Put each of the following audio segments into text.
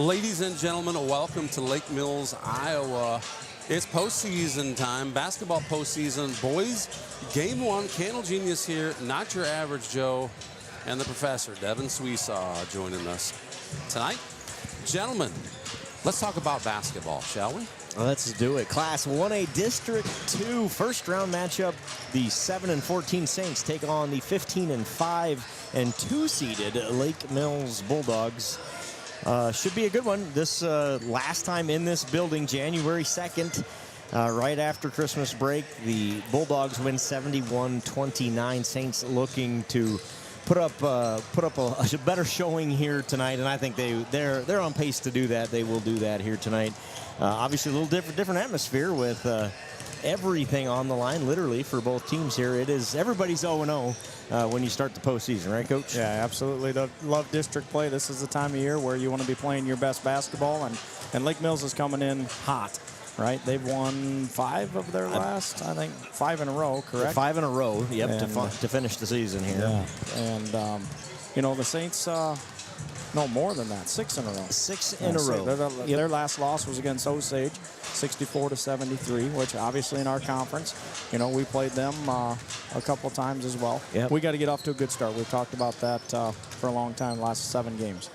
Ladies and gentlemen, welcome to Lake Mills, Iowa. It's postseason time, basketball postseason. Boys, game one, Candle Genius here, not your average Joe, and the professor, Devin Sweesaw, joining us tonight. Gentlemen, let's talk about basketball, shall we? Let's do it. Class 1A District 2 first round matchup. The 7-14 Saints take on the 15-5 and 2 seeded Lake Mills Bulldogs. Should be a good one. This last time in this building, January 2nd, right after Christmas break, the Bulldogs win 71-29. Saints looking to put up a better showing here tonight, and I think they're on pace to do that. They will do that here tonight. Obviously, a little different atmosphere with everything on the line, literally, for both teams here. It is everybody's 0-0 when you start the postseason, right, Coach? Yeah, absolutely. Love district play. This is the time of year where you want to be playing your best basketball, and Lake Mills is coming in hot, right? They've won 5 of their last, I think, 5 in a row, correct? 5 in a row, yep, and, to finish the season here. Yeah, and, you know, the Saints, no, more than that, 6 in a row. 6 in a row. Their last loss was against Osage, 64-73, which obviously in our conference, you know, we played them a couple times as well. Yep. We got to get off to a good start. We've talked about that for a long time, last 7 games.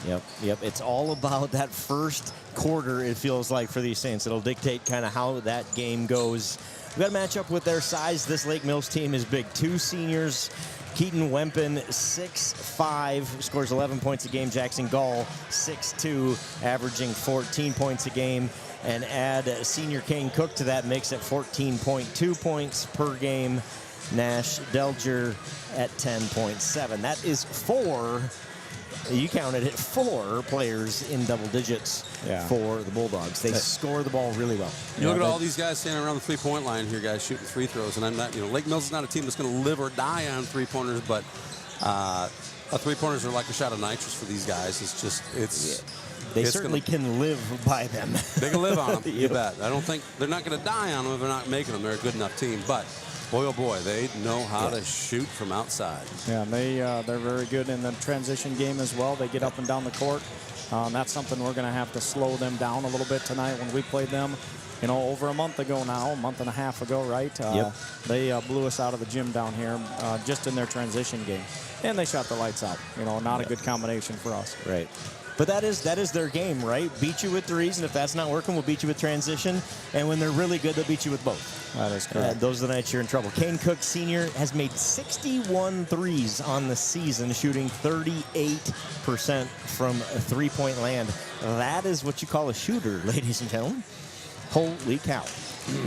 Yep. It's all about that first quarter, it feels like, for these Saints. It'll dictate kind of how that game goes. We've got to match up with their size. This Lake Mills team is big. 2 seniors. Keaton Wempen, 6'5", scores 11 points a game. Jackson Gall, 6'2", averaging 14 points a game. And add senior Kane Cook to that mix at 14.2 points per game. Nash Delger at 10.7. That is 4. You counted it, 4 players in double digits for the Bulldogs. They score the ball really well. You look at all these guys standing around the three-point line here, guys shooting free throws, and I'm not, Lake Mills is not a team that's going to live or die on three-pointers, but three-pointers are like a shot of nitrous for these guys. It's just, they certainly can live by them. They can live on them, you bet. I don't think they're not going to die on them if they're not making them. They're a good enough team, but boy, oh boy, they know how to shoot from outside. Yeah, they're very good in the transition game as well. They get up and down the court. That's something we're going to have to slow them down a little bit tonight. When we played them, over a month ago now, a month and a half ago, right? They blew us out of the gym down here just in their transition game. And they shot the lights out. Not a good combination for us. Right. But that is their game, right? Beat you with threes, and if that's not working, we'll beat you with transition. And when they're really good, they'll beat you with both. That is correct. Those are the nights you're in trouble. Kane Cook, senior, has made 61 threes on the season, shooting 38% from three-point land. That is what you call a shooter, ladies and gentlemen. Holy cow.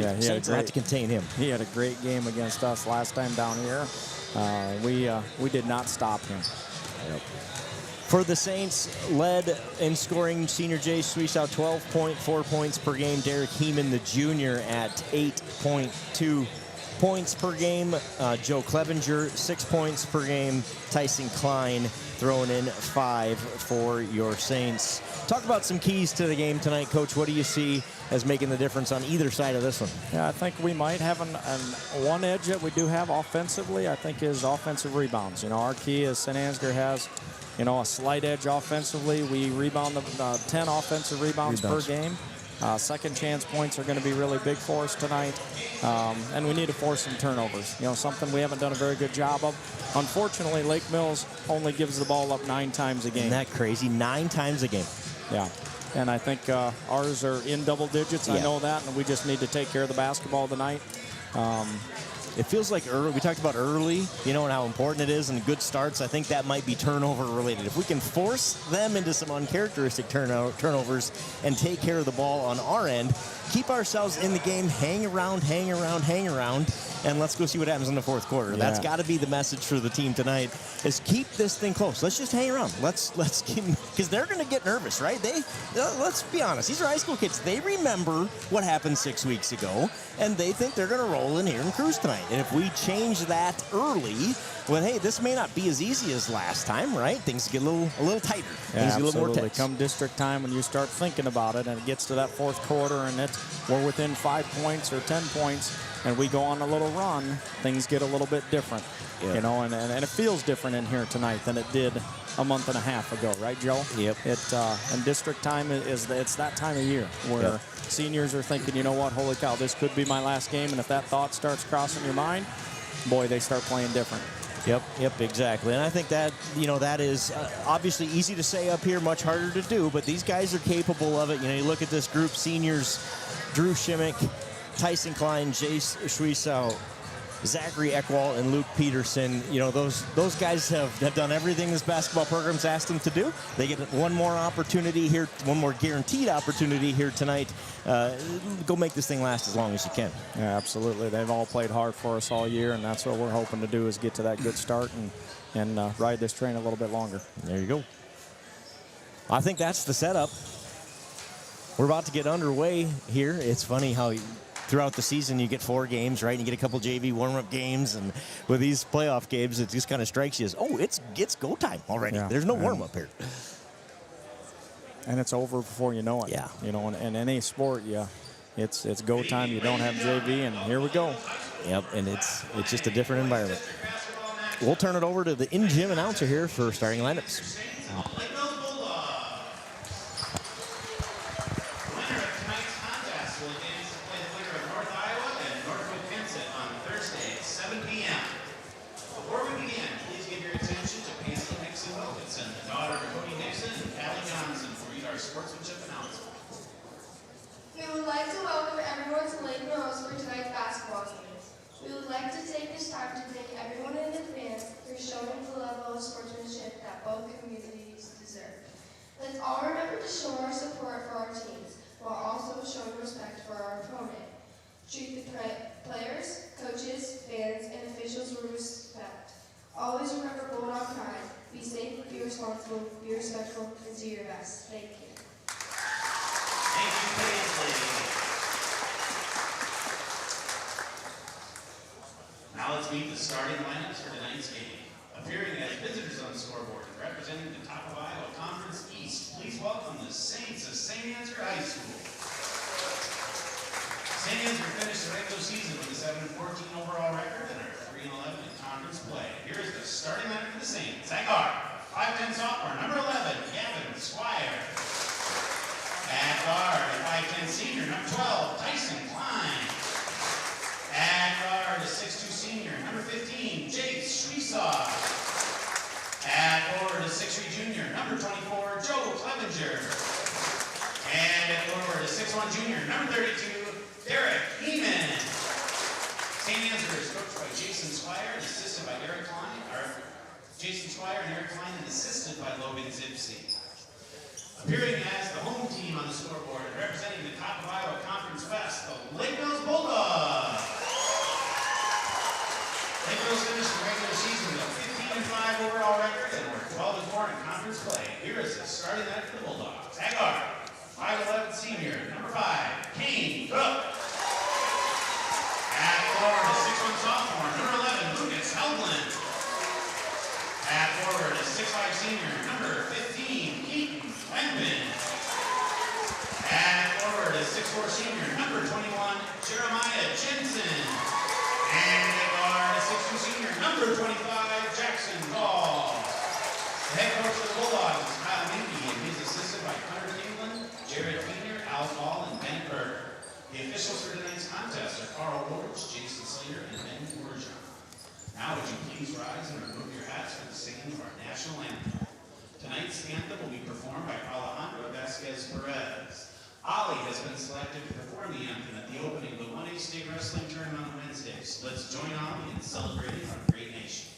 Yeah, Saints have to contain him. He had a great game against us last time down here. We did not stop him. Yep. For the Saints, led in scoring, senior Jay Sweesaw, 12.4 points per game. Derek Heeman, the junior, at 8.2 points per game. Joe Clevenger, 6 points per game. Tyson Klein throwing in 5 for your Saints. Talk about some keys to the game tonight, Coach. What do you see as making the difference on either side of this one? Yeah, I think we might have one edge that we do have offensively, I think, is offensive rebounds. Our key is St. Ansgar has a slight edge offensively. We rebound 10 offensive rebounds per game. Second chance points are going to be really big for us tonight. And we need to force some turnovers. Something we haven't done a very good job of. Unfortunately, Lake Mills only gives the ball up 9 times a game. Isn't that crazy? 9 times a game. Yeah. And I think ours are in double digits. I know that, and we just need to take care of the basketball tonight. It feels like early. We talked about early, and how important it is, and good starts. I think that might be turnover related. If we can force them into some uncharacteristic turnovers and take care of the ball on our end, keep ourselves in the game, hang around, and let's go see what happens in the fourth quarter. Yeah. That's got to be the message for the team tonight, is keep this thing close. Let's just hang around. Let's keep, because they're going to get nervous, right? Let's be honest. These are high school kids. They remember what happened 6 weeks ago, and they think they're going to roll in here and cruise tonight. And if we change that early, well, hey, this may not be as easy as last time, right? Things get a little tighter. Yeah, Things get a little more tense. Come district time, when you start thinking about it, and it gets to that fourth quarter, and we're within 5 points or 10 points, and we go on a little run, things get a little bit different. Yep. You know, and it feels different in here tonight than it did a month and a half ago, right, Joe? Yep. And district time it's that time of year where Yep. seniors are thinking, you know what, holy cow, this could be my last game, and if that thought starts crossing your mind, boy, they start playing different. Yep, exactly. And I think that, you know, that is obviously easy to say up here, much harder to do, but these guys are capable of it. You know, you look at this group, seniors, Drew Shimmick, Tyson Klein, Jace Schwiesau, Zachary Eckwall, and Luke Peterson. You know, those guys have done everything this basketball program's asked them to do. They get one more opportunity here, one more guaranteed opportunity here tonight. Go make this thing last as long as you can. Yeah, absolutely. They've all played hard for us all year, and that's what we're hoping to do is get to that good start and ride this train a little bit longer. There you go. I think that's the setup. We're about to get underway here. It's funny how throughout the season you get 4 games, right? And you get a couple JV warm-up games, and with these playoff games, it just kind of strikes you as, oh, it's go time already. Yeah. There's no warm-up here. And it's over before you know it. Yeah. You know, in any sport, it's go time. You don't have JV, and here we go. Yep, and it's just a different environment. We'll turn it over to the in-gym announcer here for starting lineups. Sportsmanship announcement. We would like to welcome everyone to Lake Mills for tonight's basketball game. We would like to take this time to thank everyone in advance for showing the level of sportsmanship that both communities deserve. Let's all remember to show our support for our teams while also showing respect for our opponent. Treat the players, coaches, fans, and officials with respect. Always remember Bulldog Pride. Be safe, be responsible, be respectful, and do your best. Thank you. Thank you, Paisley. Now let's meet the starting lineups for tonight's game. Appearing as visitors on the scoreboard and representing the top of Iowa Conference East, please welcome the Saints of St. Ansgar High School. St. Ansgar finished the regular season with a 7-14 overall record and are 3-11 in conference play. Here is the starting lineup for the Saints. Ansgar, 5'10 sophomore, number 11, Gavin Squire. At guard, a 5'10 senior, number 12, Tyson Klein. At guard, a 6'2 senior, number 15, Jace Schwiesau. At forward, a 6'3 junior, number 24, Joe Clevenger. And at forward, a 6'1 junior, number 32, Derek Heeman. St. Ansgar is coached by Jason Squire and assisted by Eric Klein, Jason Squire and Eric Klein, and assisted by Logan Zipsey. Appearing as the home team on the scoreboard and representing the top of Iowa Conference West, the Lake Mills Bulldogs. Lake Mills finished the regular season with a 15-5 overall record and were 12-4 in conference play. Here is the starting lineup for the Bulldogs. Ansgar, 5'11 senior, number 5, Kane Cook. At forward, a 6'1 sophomore, number 11, Lucas Helgland. At forward, a 6'5 senior, number 15, Keaton Langman. At forward, a 6'4 senior, number 21, Jeremiah Jensen. And at guard, a 6'2 senior, number 25, Jackson Gall. The head coach of the Bulldogs is Kyle Minke, and he's assisted by Hunter England, Jared Keener, Al Hall, and Ben Burke. The officials for tonight's contest are Carl Roach, Jason Slater, and Ben Bourgeon. Now would you please rise and remove your hats for the singing of our national anthem. Tonight's anthem will be performed by Alejandro Vasquez Perez. Ali has been selected to perform the anthem at the opening of the 1A State Wrestling Tournament on Wednesday. So let's join Ali in celebrating our great nation.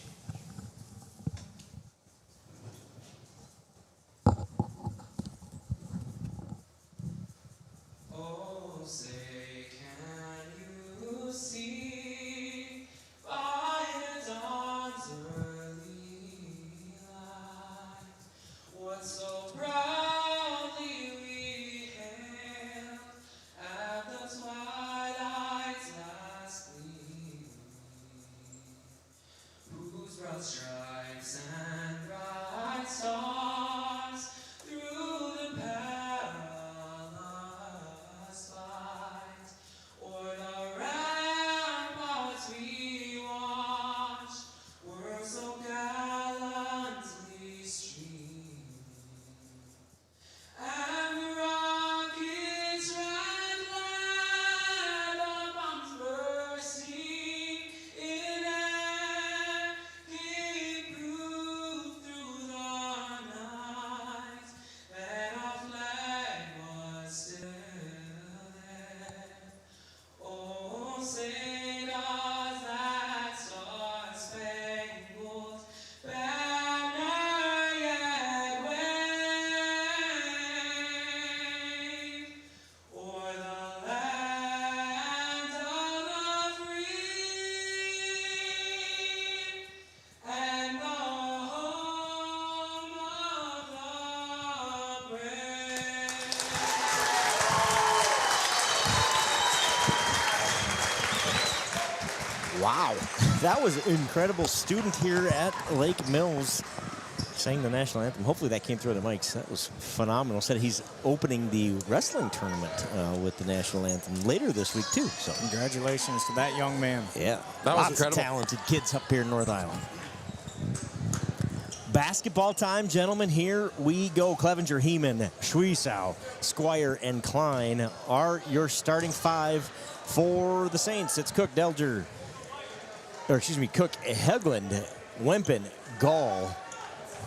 Oh, say can you see by the dawn's early light what so proudly we hailed at the twilight's last gleaming, whose broad stripes and bright stars through the perilous fight o'er the Wow, that was an incredible. Student here at Lake Mills sang the national anthem. Hopefully that came through the mics. That was phenomenal. Said he's opening the wrestling tournament with the national anthem later this week too. So Congratulations to that young man. yeah, That was lots incredible. of talented kids up here in North Island. Basketball time, gentlemen. Here we go. Clevenger, Heeman, Schwiesau, Squire, and Klein are your starting five for the Saints. It's Cook, Delger, Cook, Hegland, Wempen, Gall,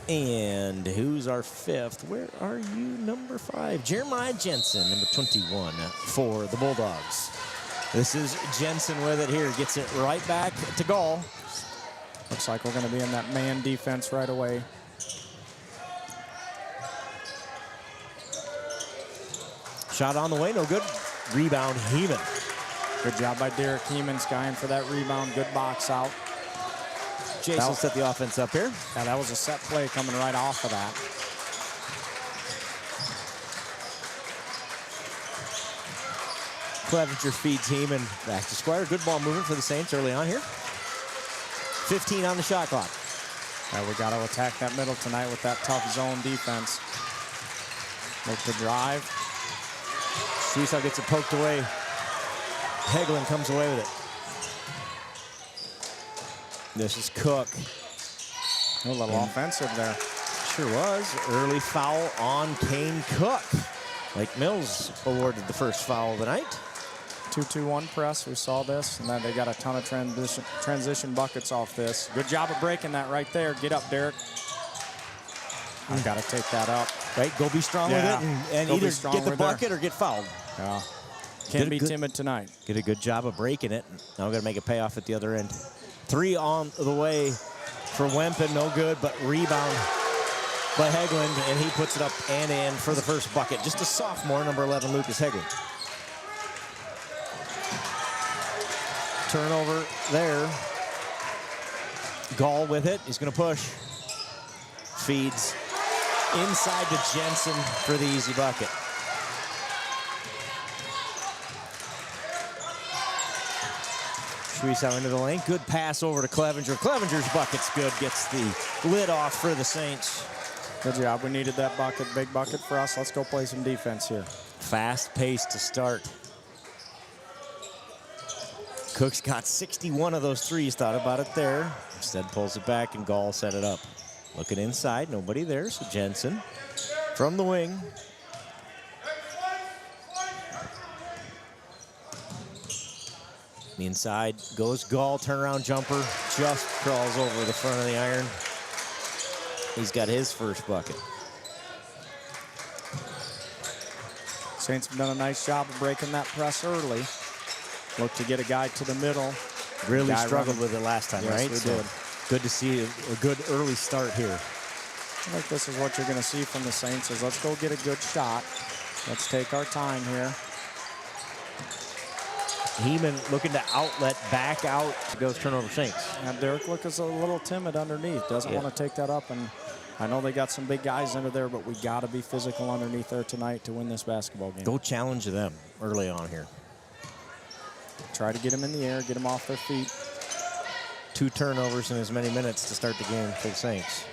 and who's our fifth? Where are you, number 5? Jeremiah Jensen, number 21 for the Bulldogs. This is Jensen with it here. Gets it right back to Gall. Looks like we're going to be in that man defense right away. Shot on the way, no good. Rebound, Heeman. Good job by Derek Heeman, skying for that rebound. Good box out. Jason set the offense up here. Yeah, that was a set play coming right off of that. Clevenger feeds Heeman back to Squire. Good ball movement for the Saints early on here. 15 on the shot clock. Yeah, we got to attack that middle tonight with that tough zone defense. Look to drive. Schwiesau gets it poked away. Hegland comes away with it. This is Cook. A little offensive there. Sure was. Early foul on Kane Cook. Lake Mills awarded the first foul of the night. 2-2-1 press. We saw this, and then they got a ton of transition buckets off this. Good job of breaking that right there. Get up, Derek. I've got to take that up. Right, go be strong with it and Go be either strong get the with bucket or get fouled. Yeah. Did Can't a be good- timid tonight. Get a good job of breaking it. Now we're going to make a payoff at the other end. 3 on the way for Wempen, no good, but rebound by Hegland, and he puts it up and in for the first bucket. Just a sophomore, number 11, Lucas Hegland. Turnover there. Gall with it. He's going to push. Feeds inside to Jensen for the easy bucket. Schwiesau into the lane. Good pass over to Clevenger. Clevenger's bucket's good. Gets the lid off for the Saints. Good job. We needed that bucket. Big bucket for us. Let's go play some defense here. Fast pace to start. Cook's got 61 of those threes. Thought about it there. Instead pulls it back and Gall set it up. Looking inside. Nobody there. So Jensen from the wing. The inside goes Gall. Turnaround jumper. Just crawls over the front of the iron. He's got his first bucket. Saints have done a nice job of breaking that press early. Look to get a guy to the middle. Really Guy struggled running. with it last time, Yes, right? we So did. good to see a good early start here. I think this is what you're going to see from the Saints is let's go get a good shot. Let's take our time here. Heeman looking to outlet, back out. Goes turnover Saints. Now Derek Look is a little timid underneath. Doesn't want to take that up. And I know they got some big guys under there, but we got to be physical underneath there tonight to win this basketball game. Go challenge them early on here. Try to get them in the air, get them off their feet. 2 turnovers in as many minutes to start the game for the Saints.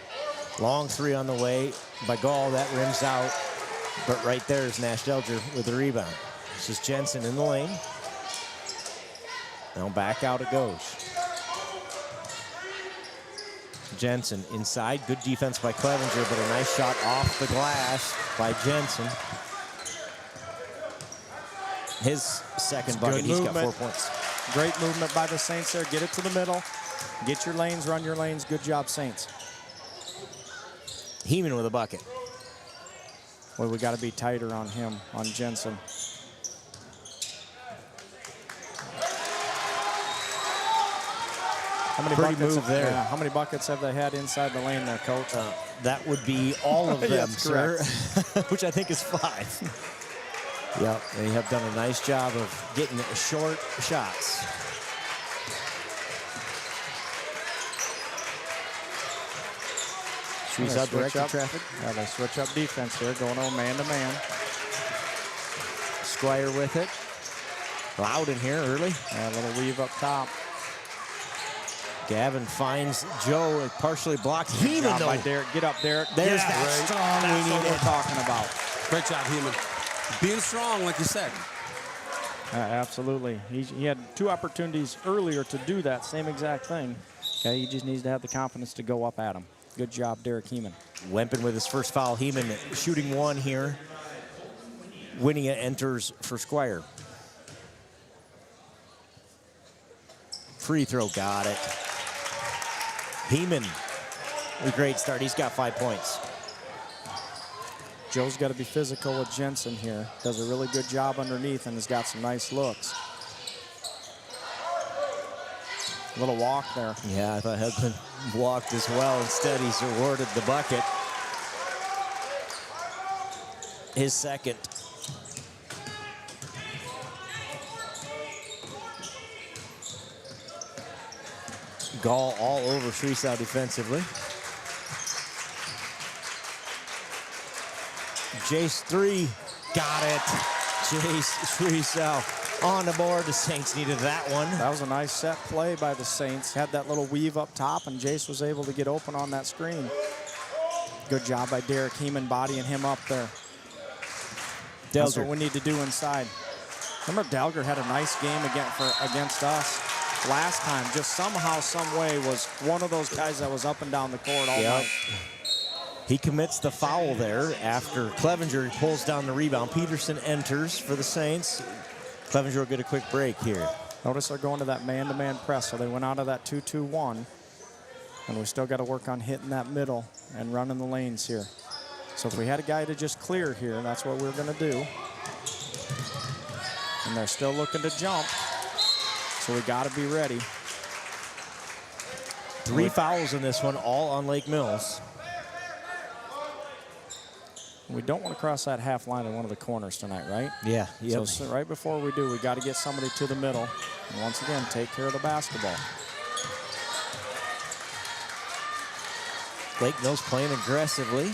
Long 3 on the way by Gall. That rims out. But right there is Nash Delger with the rebound. This is Jensen in the lane. Now back out it goes. Jensen inside. Good defense by Clevenger, but a nice shot off the glass by Jensen. His second bucket, he's got 4 points. Great movement by the Saints there. Get it to the middle. Get your lanes, run your lanes. Good job, Saints. Heeman with a bucket. Well, we got to be tighter on him, on Jensen. How many Pretty buckets move have, there. yeah, how many buckets have they had inside the lane there, Coach? That would be all of them, Yes, sir, which I think is 5. Yep, they have done a nice job of getting short shots. She's They out switch directing up. traffic. Yeah, they switch up defense here, going on man-to-man. Squire with it. Loud in here early. Yeah, a little weave up top. Gavin finds Joe, partially blocked. Good Heeman, job by though. Derek. Get up, Derek. There's Yeah, that strong That's we what needed. we're talking about. Great job, Heeman. Being strong, like you said. Absolutely. He had 2 opportunities earlier to do that same exact thing. Okay, he just needs to have the confidence to go up at him. Good job, Derek Heeman. Wempen with his first foul. Heeman shooting 1 here. Winnia enters for Squire. Free throw, got it. Heeman, a great start. He's got 5 points. Joe's got to be physical with Jensen here. Does a really good job underneath and has got some nice looks. A little walk there. Yeah, I thought Hegland walked as well. Instead, he's awarded the bucket. His second. Gall all over Shriesau defensively. Jace 3, got it. Jace Shriesau on the board. The Saints needed that one. That was a nice set play by the Saints. Had that little weave up top, and Jace was able to get open on that screen. Good job by Derek Heeman bodying him up there. That's what we need to do inside. Remember, Delger had a nice game against us last time. Just somehow, some way, was one of those guys that was up and down the court all night. He commits the foul there after Clevenger pulls down the rebound. Peterson enters for the Saints. Clevenger will get a quick break here. Notice they're going to that man-to-man press, so they went out of that 2-2-1. And we still got to work on hitting that middle and running the lanes here. So if we had a guy to just clear here, that's what we're going to do. And they're still looking to jump, so we got to be ready. 3 fouls in this one, all on Lake Mills. We don't want to cross that half line in one of the corners tonight, right? Yeah. Yep. So right before we do, we got to get somebody to the middle. And once again, take care of the basketball. Lake Mills playing aggressively,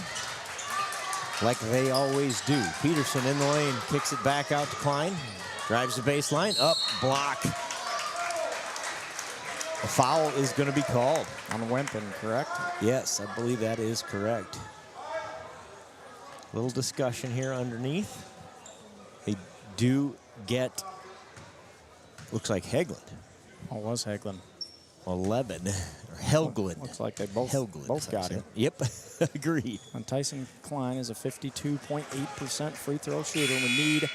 like they always do. Peterson in the lane, kicks it back out to Klein. Drives the baseline, up, block. A foul is going to be called. On Wempen, correct? Yes, I believe that is correct. Little discussion here underneath. They do get, looks like Hegland. Oh, it was Hegland. 11, or Helglund. Looks like they both got him. Yep, agreed. And Tyson Klein is a 52.8% free throw shooter. We need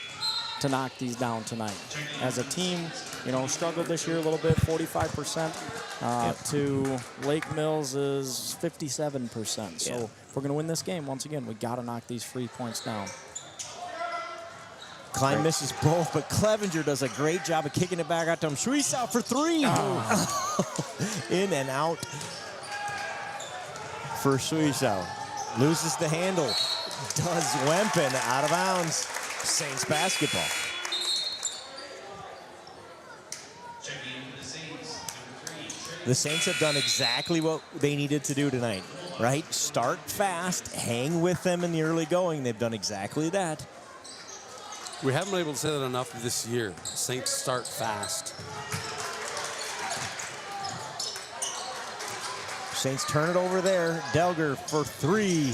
to knock these down tonight. As a team, you know, struggled this year a little bit, 45% to Lake Mills is 57%. So if we're going to win this game, once again, we got to knock these free points down. Klein misses both, but Clevenger does a great job of kicking it back out to him. Shriesau for 3. In and out for Shriesau. Loses the handle. Does Wempen out of bounds. Saints basketball. The Saints have done exactly what they needed to do tonight, right? Start fast, hang with them in the early going. They've done exactly that. We haven't been able to say that enough this year. Saints start fast. Saints turn it over there. Delger for 3.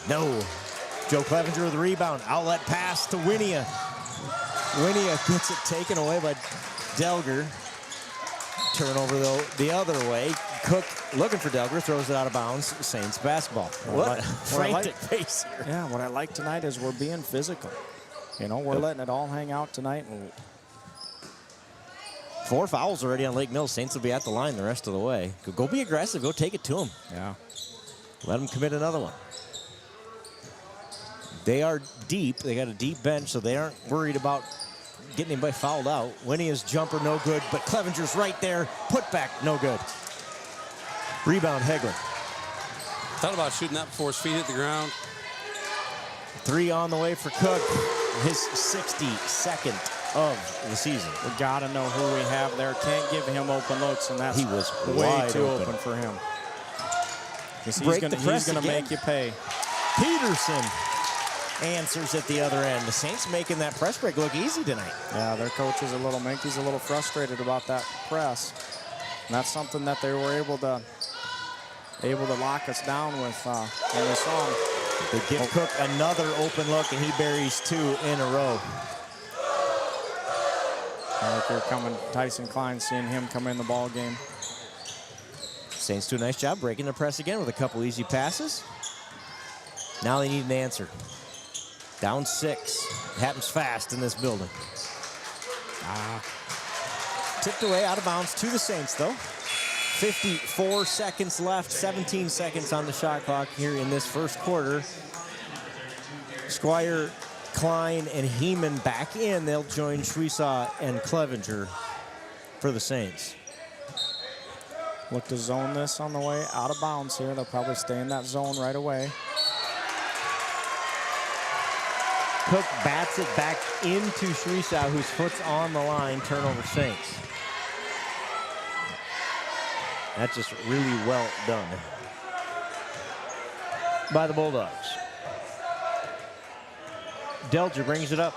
No. Joe Clevenger with the rebound. Outlet pass to Winnia. Winnia gets it taken away by Delger. Turnover, though, the other way. Cook looking for Delger, throws it out of bounds. Saints basketball. What a frantic pace here. Yeah, what I like tonight is we're being physical. You know, we're letting it all hang out tonight. 4 fouls already on Lake Mills. Saints will be at the line the rest of the way. Go be aggressive. Go take it to them. Yeah. Let them commit another one. They are deep. They got a deep bench, so they aren't worried about getting anybody fouled out. Winnia's jumper, no good, but Clevenger's right there. Put back, no good. Rebound, Hegland. Thought about shooting that before his feet hit the ground. 3 on the way for Cook. His 62nd of the season. We got to know who we have there. Can't give him open looks, and that's He was way wide too open. open for him. He's Break going the press to again. make you pay. Peterson answers at the other end. The Saints making that press break look easy tonight. Yeah, their coach is a little, Menke's a little frustrated about that press. And that's something that they were able to lock us down with in this song. They give Cook another open look, and he buries 2 in a row. Like here coming Tyson Klein, seeing him come in the ball game. Saints do a nice job breaking the press again with a couple easy passes. Now they need an answer. Down 6. It happens fast in this building. Tipped away, out of bounds to the Saints, though. 54 seconds left, 17 seconds on the shot clock here in this first quarter. Squire, Klein, and Heeman back in. They'll join Schweisaw and Clevenger for the Saints. Look to zone this on the way out of bounds here. They'll probably stay in that zone right away. Cook bats it back into Schweisaw, whose foot's on the line. Turnover Saints. That's just really well done by the Bulldogs. Delger brings it up.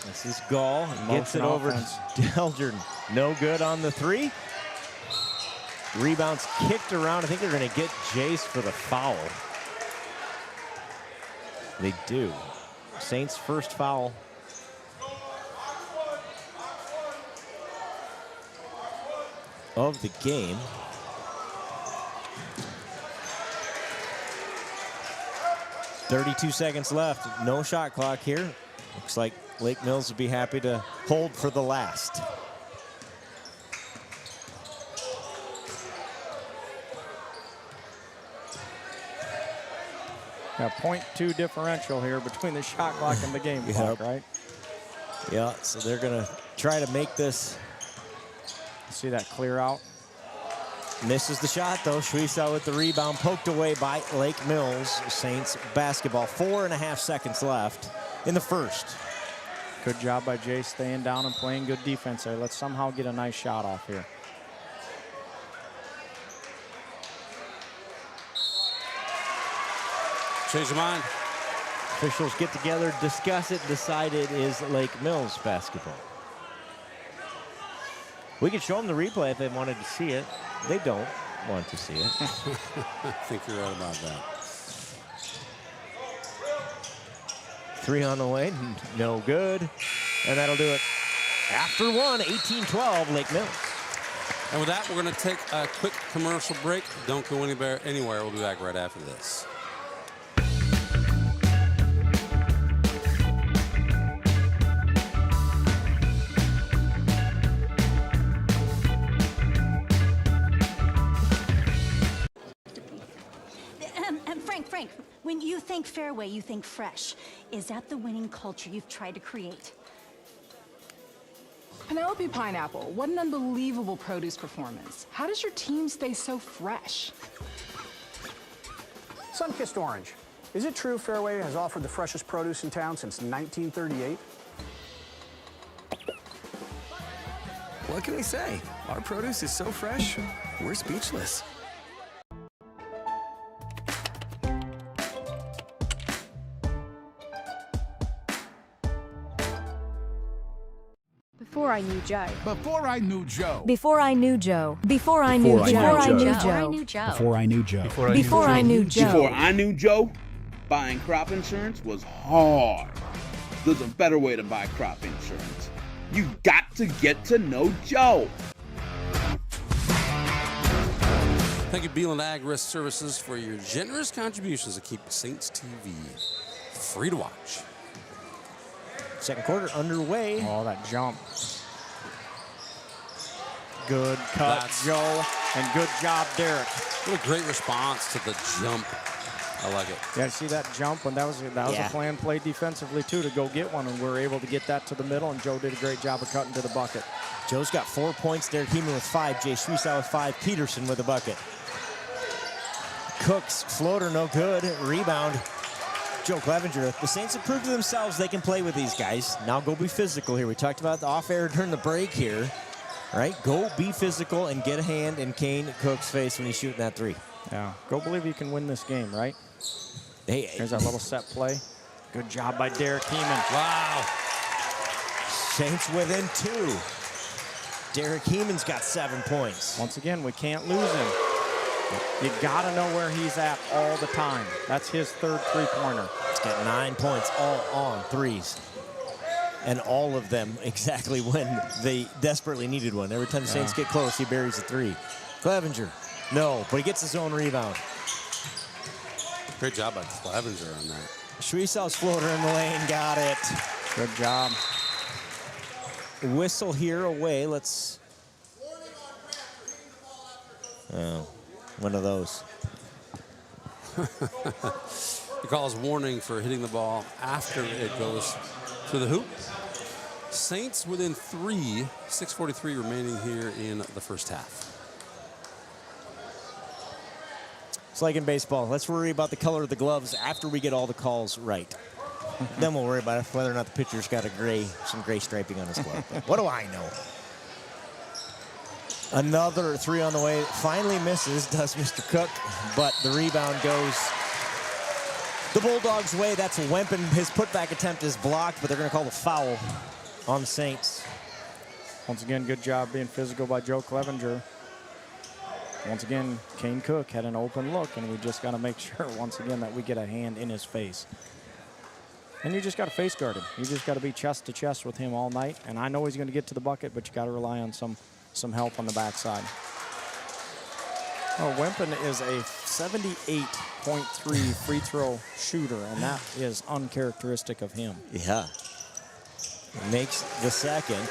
This is Gall. Gets it over to Delger. No good on the 3. Rebounds kicked around. I think they're going to get Jace for the foul. They do. Saints' first foul. Of the game. .32 seconds left. No shot clock here. Looks like Lake Mills would be happy to hold for the last. Got .2 differential here between the shot clock and the game clock, right? Yeah, so they're going to try to make this. See that clear out? Misses the shot, though. Schweisaw with the rebound, poked away by Lake Mills. Saints basketball. 4.5 seconds left in the first. Good job by Jay staying down and playing good defense there. Let's somehow get a nice shot off here. Change your mind. Officials get together, discuss it, decide it is Lake Mills basketball. We could show them the replay if they wanted to see it. They don't want to see it. I think you're right about that. 3 on the way, no good. And that'll do it. After 1, 18-12, Lake Mills. And with that, we're going to take a quick commercial break. Don't go anywhere. We'll be back right after this. Frank, when you think Fairway, you think fresh. Is that the winning culture you've tried to create? Penelope Pineapple, what an unbelievable produce performance. How does your team stay so fresh? Sunkissed Orange. Is it true Fairway has offered the freshest produce in town since 1938? What can we say? Our produce is so fresh, we're speechless. Before I knew Joe. Before I knew Joe. Before I knew Joe. Before I knew Joe. Before I knew Joe. Before I knew Joe. Before I knew Joe. Before I knew Joe, buying crop insurance was hard. There's a better way to buy crop insurance. You got to get to know Joe. Thank you, Beeland Ag Risk Services, for your generous contributions to keep Saints TV free to watch. Second quarter underway. Oh, that jump. Good cut, Joe, and good job, Derek. What a great response to the jump. I like it. Yeah, see that jump, and that was a plan play defensively, too, to go get one, and we were able to get that to the middle, and Joe did a great job of cutting to the bucket. Joe's got 4 points. Derek Heeman with 5. Jay Schweisaw with 5. Peterson with a bucket. Cook's floater, no good. Rebound. Joe Clevenger. The Saints have proved to themselves they can play with these guys. Now go be physical here. We talked about the off-air during the break here. Right? Go be physical and get a hand in Kane Cook's face when he's shooting that 3. Yeah. Go believe you can win this game, right? Hey, here's our little set play. Good job by Derek Heeman. Wow. Saints within 2. Derek Heeman's got 7 points. Once again, we can't lose him. You gotta know where he's at all the time. That's his third three-pointer. He's got 9 points, all on threes. And all of them exactly when they desperately needed one. Every time the Saints get close, he buries a 3. Clevenger, no, but he gets his own rebound. Great job by Clevenger on that. Schwiesau's floater in the lane, got it. Good job. Whistle here away. Let's. Oh, one of those. He calls warning for hitting the ball after it goes to the hoop. Saints within 3, 6:43 remaining here in the first half. It's like in baseball. Let's worry about the color of the gloves after we get all the calls right. Then we'll worry about whether or not the pitcher's got some gray striping on his glove. What do I know? Another 3 on the way. Finally misses, does Mr. Cook, but the rebound goes the Bulldogs' way. That's Wempen. His putback attempt is blocked, but they're going to call the foul on the Saints. Once again, good job being physical by Joe Clevenger. Once again, Kane Cook had an open look, and we just got to make sure, once again, that we get a hand in his face. And you just got to face guard him. You just got to be chest to chest with him all night. And I know he's going to get to the bucket, but you got to rely on some help on the backside. Oh, Wempen is a 78.3 free throw shooter, and that is uncharacteristic of him. Yeah. Makes the second.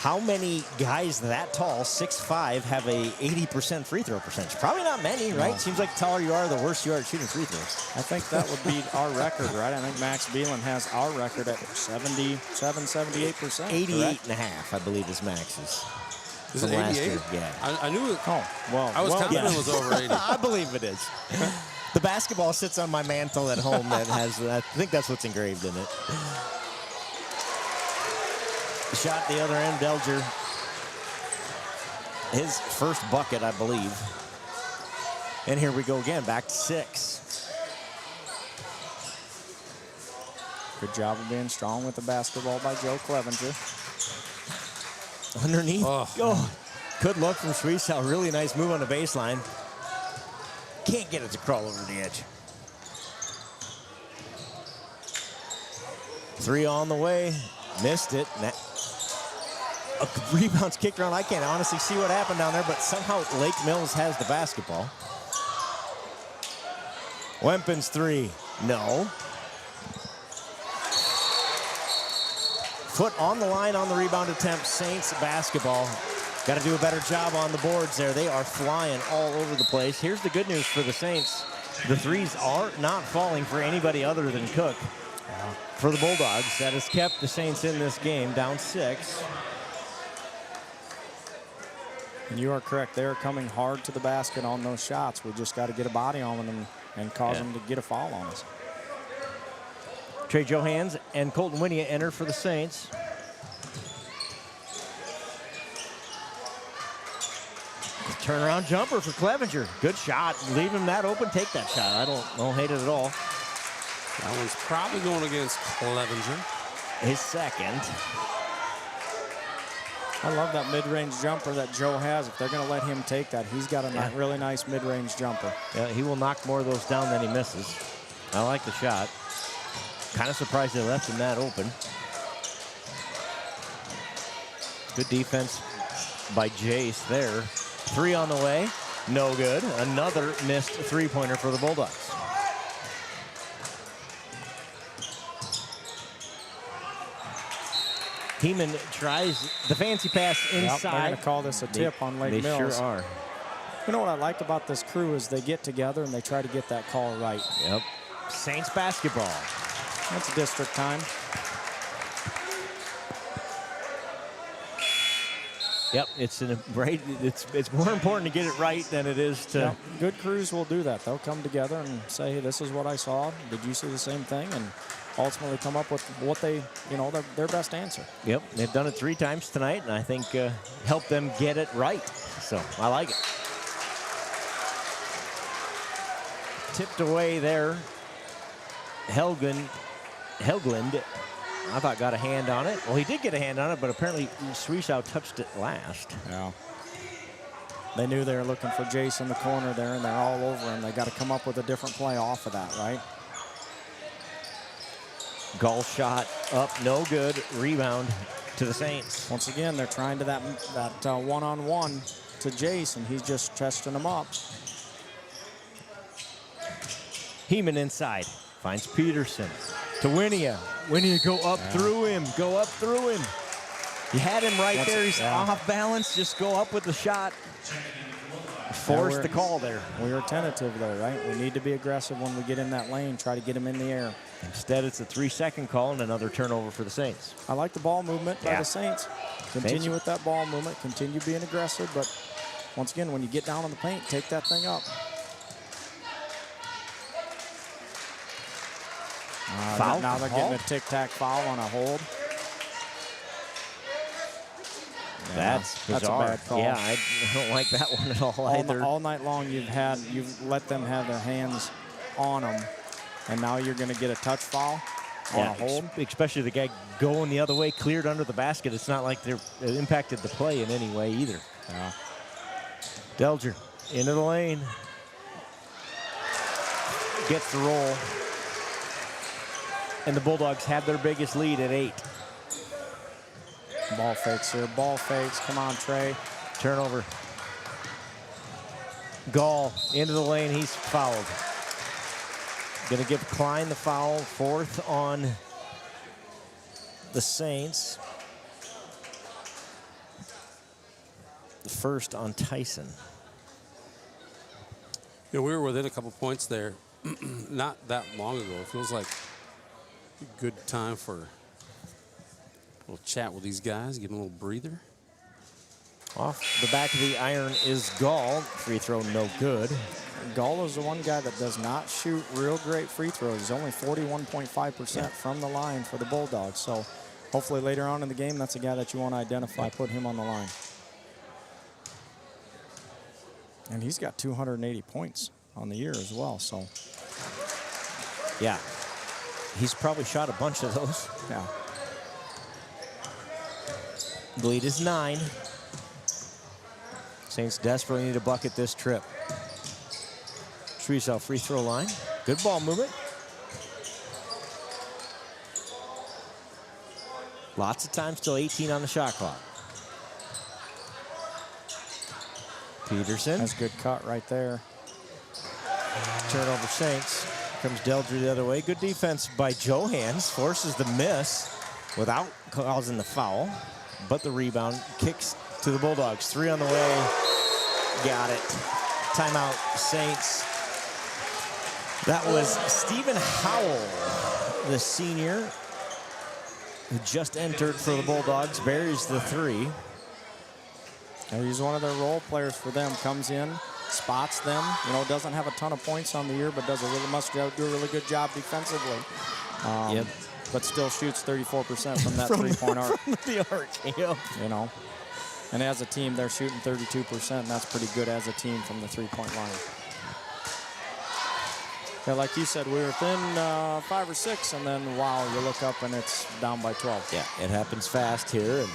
How many guys that tall, 6'5", have a 80% free throw percentage? Probably not many, right? No. Seems like the taller you are, the worse you are at shooting free throws. I think that would be our record, right? I think Max Beelan has our record at 77, 78%. 88.5, I believe, is Max's. Is it From last 88? year, yeah. I knew it. Oh, well. I was confident it was over 80. I believe it is. The basketball sits on my mantle at home that has, I think that's what's engraved in it. Shot the other end, Delger. His first bucket, I believe. And here we go again, back to 6. Good job of being strong with the basketball by Joe Clevenger. Underneath. Oh, good look from Schwiesau. Really nice move on the baseline. Can't get it to crawl over the edge. 3 on the way. Missed it. A rebound's kicked around. I can't honestly see what happened down there, but somehow Lake Mills has the basketball. Wempen's 3. No. Foot on the line on the rebound attempt. Saints basketball. Got to do a better job on the boards there. They are flying all over the place. Here's the good news for the Saints. The threes are not falling for anybody other than Cook. For the Bulldogs, that has kept the Saints in this game, down 6. And you are correct. They are coming hard to the basket on those shots. We just got to get a body on them and cause them to get a foul on us. Trey Johans and Colton Winia enter for the Saints. Turnaround jumper for Clevenger. Good shot. Leave him that open. Take that shot. I don't hate it at all. That one's probably going against Clevenger. His second. I love that mid-range jumper that Joe has. If they're going to let him take that, he's got a really nice mid-range jumper. Yeah, he will knock more of those down than he misses. I like the shot. Kind of surprised they left him that open. Good defense by Jace there. 3 on the way. No good. Another missed three-pointer for the Bulldogs. Heeman tries the fancy pass inside. Yep, they're going to call this a tip on Lake Mills. They sure are. You know what I like about this crew is they get together and they try to get that call right. Yep. Saints basketball. That's district time. Yep, it's more important to get it right than it is to. Yep. Good crews will do that. They'll come together and say, hey, this is what I saw. Did you see the same thing? And ultimately come up with what they, their best answer. Yep, they've done it 3 times tonight, and I think helped them get it right. So I like it. Tipped away there. Helgland I thought got a hand on it. Well, he did get a hand on it, but apparently Swisau touched it last. Yeah. They knew they were looking for Jace in the corner there, and they're all over him. They got to come up with a different play off of that, right? Gall shot up, no good. Rebound to the Saints. Once again, they're trying to that one-on-one to Jace, and he's just chesting him up. Heeman inside, finds Peterson to Winia. Winia go up through him, go up through him. You had him right there, he's off balance, just go up with the shot. Force the call there. We were tentative though, right? We need to be aggressive when we get in that lane, try to get him in the air. Instead, it's a 3-second call and another turnover for the Saints. I like the ball movement by the Saints. Continue with that ball movement, continue being aggressive, but once again, when you get down in the paint, take that thing up. Foul now they're getting a tic-tac foul on a hold. That's bizarre. That's a bad call. Yeah, I don't like that one at all either. All night long, you've let them have their hands on them, and now you're going to get a touch foul on a hold. Especially the guy going the other way, cleared under the basket. It's not like it impacted the play in any way either. Yeah. Delger into the lane. Gets the roll. And the Bulldogs have their biggest lead at 8. Ball fakes here, ball fakes. Come on, Trey. Turnover. Gall into the lane, he's fouled. Gonna give Klein the foul, 4th on the Saints. The 1st on Tyson. Yeah, we were within a couple points there not that long ago. It feels like a good time for a little chat with these guys, give them a little breather. Off the back of the iron is Gall. Free throw no good. Gall is the one guy that does not shoot real great free throws. He's only 41.5% from the line for the Bulldogs. So hopefully later on in the game, that's a guy that you want to identify, put him on the line. And he's got 280 points on the year as well, so. Yeah, he's probably shot a bunch of those. Yeah. The lead is 9. Saints desperately need a bucket this trip. Swisau free throw line. Good ball movement. Lots of time, still 18 on the shot clock. Peterson. That's a good cut right there. Turnover Saints. Comes Delger the other way. Good defense by Johans. Forces the miss without causing the foul. But the rebound kicks to the Bulldogs. 3 on the way. Got it. Timeout, Saints. That was Stephen Howell, the senior, who just entered for the Bulldogs. Buries the 3. He's one of their role players for them. Comes in, spots them. You know, doesn't have a ton of points on the year, but must do a really good job defensively. Yep. But still shoots 34% from that three-point arc. From the arc, yep. You know, and as a team, they're shooting 32%, and that's pretty good as a team from the three-point line. Yeah, like you said, we were within 5 or 6, and then, wow, you look up and it's down by 12. Yeah, it happens fast here, and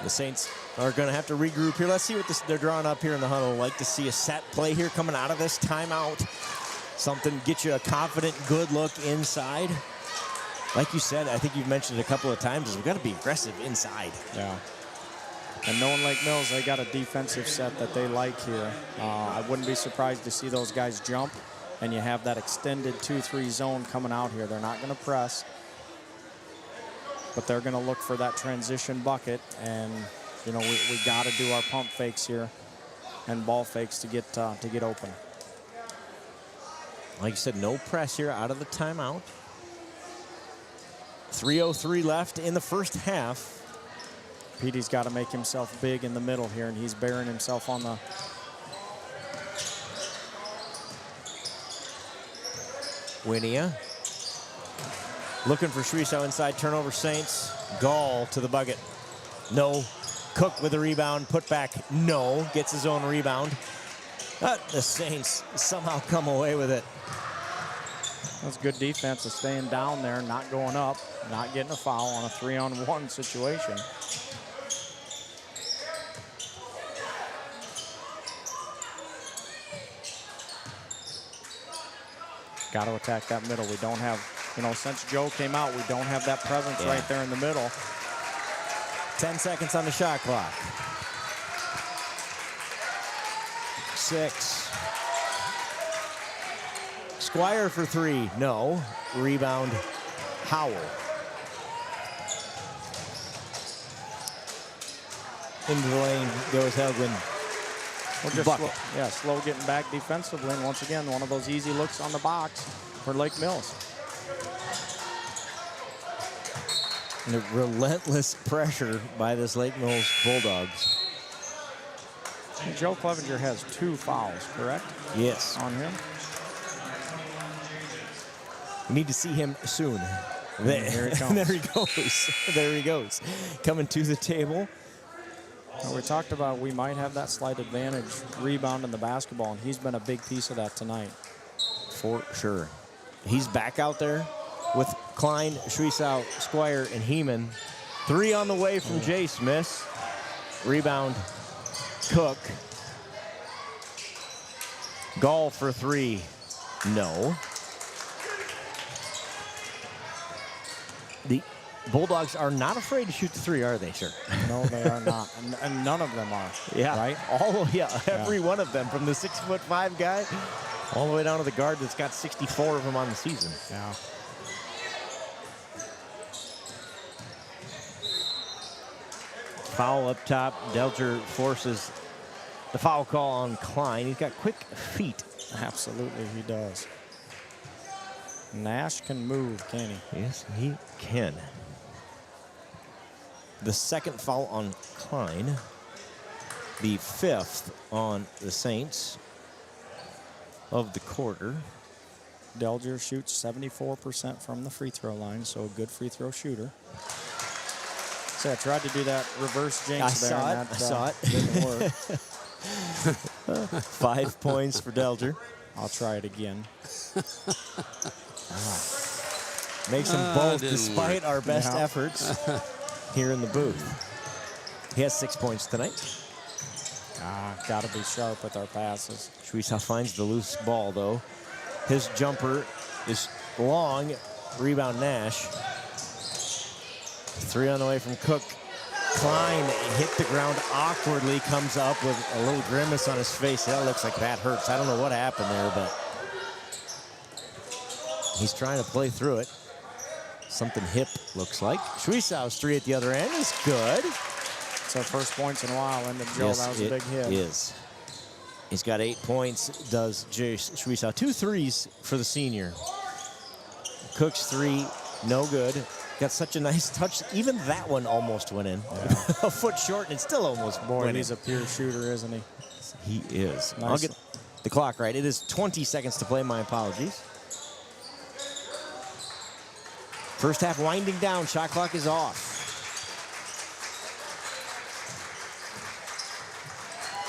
the Saints are going to have to regroup here. Let's see what they're drawing up here in the huddle. Like to see a set play here coming out of this timeout. Something get you a confident, good look inside. Like you said, I think you've mentioned it a couple of times, is we've got to be aggressive inside. Yeah. And knowing Lake Mills, they got a defensive set that they like here. I wouldn't be surprised to see those guys jump, and you have that extended 2-3 zone coming out here. They're not going to press, but they're going to look for that transition bucket. And, you know, we got to do our pump fakes here and ball fakes to get open. Like you said, no press here out of the timeout. 3:03 left in the first half. Petey's got to make himself big in the middle here, and he's burying himself on the... Winia. Looking for Swisau inside, turnover Saints. Gall to the bucket. No. Cook with a rebound, put back, no. Gets his own rebound. But the Saints somehow come away with it. That's good defense of staying down there, not going up, not getting a foul on a 3-on-1 situation. Got to attack that middle. We don't have, since Joe came out, we don't have that presence right there in the middle. 10 seconds on the shot clock. 6. Squire for 3, no. Rebound, Howell. Into the lane goes Helgren. We're just slow getting back defensively. And once again, one of those easy looks on the box for Lake Mills. And a relentless pressure by this Lake Mills Bulldogs. And Joe Clevenger has 2 fouls, correct? Yes. On him. We need to see him soon. Here he comes. There he goes. There he goes. Coming to the table. Well, we talked about we might have that slight advantage rebounding the basketball, and he's been a big piece of that tonight. For sure. He's back out there with Klein, Schwiesau, Squire, and Heeman. 3 on the way from Jace. Miss. Rebound, Cook. Gall for 3. No. The Bulldogs are not afraid to shoot the 3, are they, sir? No, they are not. And none of them are. Yeah. Right? Every one of them, from the 6'5" guy all the way down to the guard that's got 64 of them on the season. Yeah. Foul up top. Delger forces the foul call on Klein. He's got quick feet. Absolutely, he does. Nash can move, can he? Yes, he can. The second foul on Klein. The 5th on the Saints of the quarter. Delger shoots 74% from the free throw line, so a good free throw shooter. So I tried to do that reverse jinx there. I saw it. Didn't work. 5 points for Delger. I'll try it again. Makes them both, despite work. our best efforts here in the booth. He has 6 points tonight. Got to be sharp with our passes. Schwiesau finds the loose ball, though. His jumper is long. Rebound Nash. 3 on the way from Cook. Klein hit the ground awkwardly, comes up with a little grimace on his face. That looks like that hurts. I don't know what happened there, but he's trying to play through it. Something hip, looks like. Schwiesau's 3 at the other end is good. It's our first points in a while, and Joe, Yes, that was a big hit. It is. He's got 8 points, does Jace Schwiesau. 2 threes for the senior. Cook's 3, no good. Got such a nice touch. Even that one almost went in. Yeah. A foot short, and it still almost went in. He's a pure shooter, isn't he? He is. Nice. I'll get the clock right. It is 20 seconds to play. My apologies. First half winding down. Shot clock is off.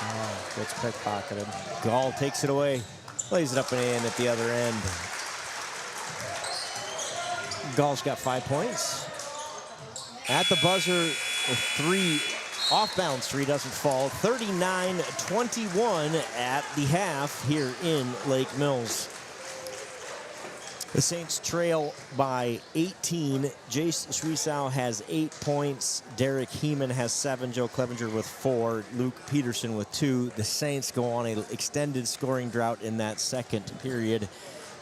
Oh, gets pickpocketed. Gall takes it away. Lays it up and in at the other end. Gall's got 5 points. At the buzzer, a 3, off-bounds 3 doesn't fall. 39-21 at the half here in Lake Mills. The Saints trail by 18. Jace Schwiesau has 8 points. Derek Heeman has 7. Joe Clevenger with 4. Luke Peterson with 2. The Saints go on an extended scoring drought in that second period,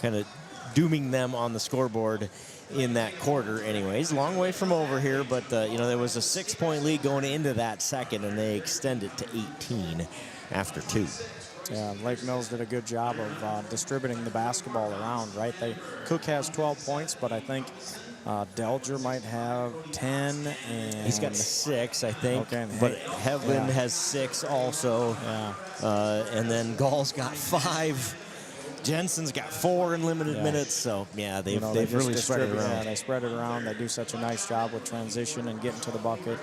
kind of dooming them on the scoreboard in that quarter anyways. Long way from over here, but there was a 6-point lead going into that second, and they extend it to 18 after 2. Yeah, Lake Mills did a good job of distributing the basketball around, right? Cook has 12 points, but I think Delger might have 10. And he's got 6, I think. Okay, but Hevlin has 6 also. Yeah. And then Gall's got 5. Jensen's got 4 in limited minutes, so yeah, they've really spread it around. Yeah, they spread it around. They do such a nice job with transition and getting to the bucket,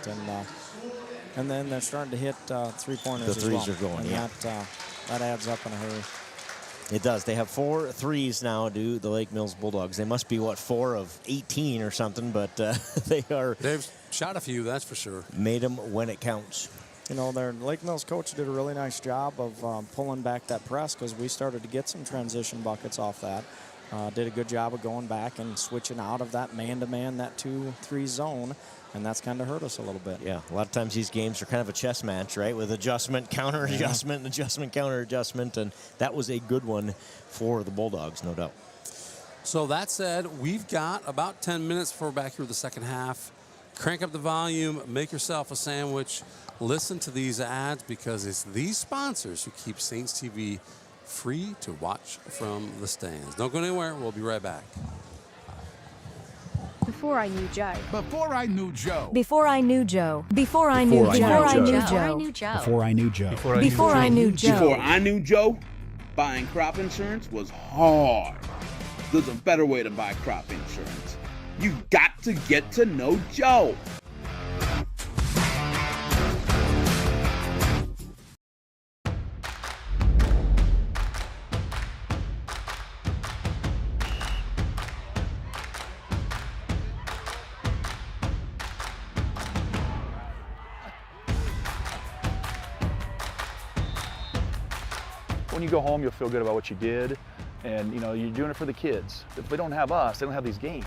and then they're starting to hit 3-pointers as well. The threes are going, and yeah. That adds up in a hurry. It does. They have 4 threes now, do the Lake Mills Bulldogs. They must be, 4 of 18 or something, but They've shot a few, that's for sure. Made them when it counts. You know, their Lake Mills coach did a really nice job of pulling back that press because we started to get some transition buckets off that. Did a good job of going back and switching out of that man-to-man, that 2-3 zone, and that's kind of hurt us a little bit. Yeah, a lot of times these games are kind of a chess match, right, with adjustment, counter-adjustment, adjustment, counter-adjustment, and that was a good one for the Bulldogs, no doubt. So that said, we've got about 10 minutes before we're back here with the second half. Crank up the volume, make yourself a sandwich, listen to these ads because it's these sponsors who keep Saints TV free to watch from the stands. Don't go anywhere. We'll be right back. Before I knew Joe. Before I knew Joe. Before I knew Joe. Before I knew Joe. Before I knew Joe. Before I knew Joe. Before I knew Joe. Before I knew Joe, buying crop insurance was hard. There's a better way to buy crop insurance. You got to get to know Joe. When you go home, you'll feel good about what you did, and you know you're doing it for the kids. If they don't have us, they don't have these games.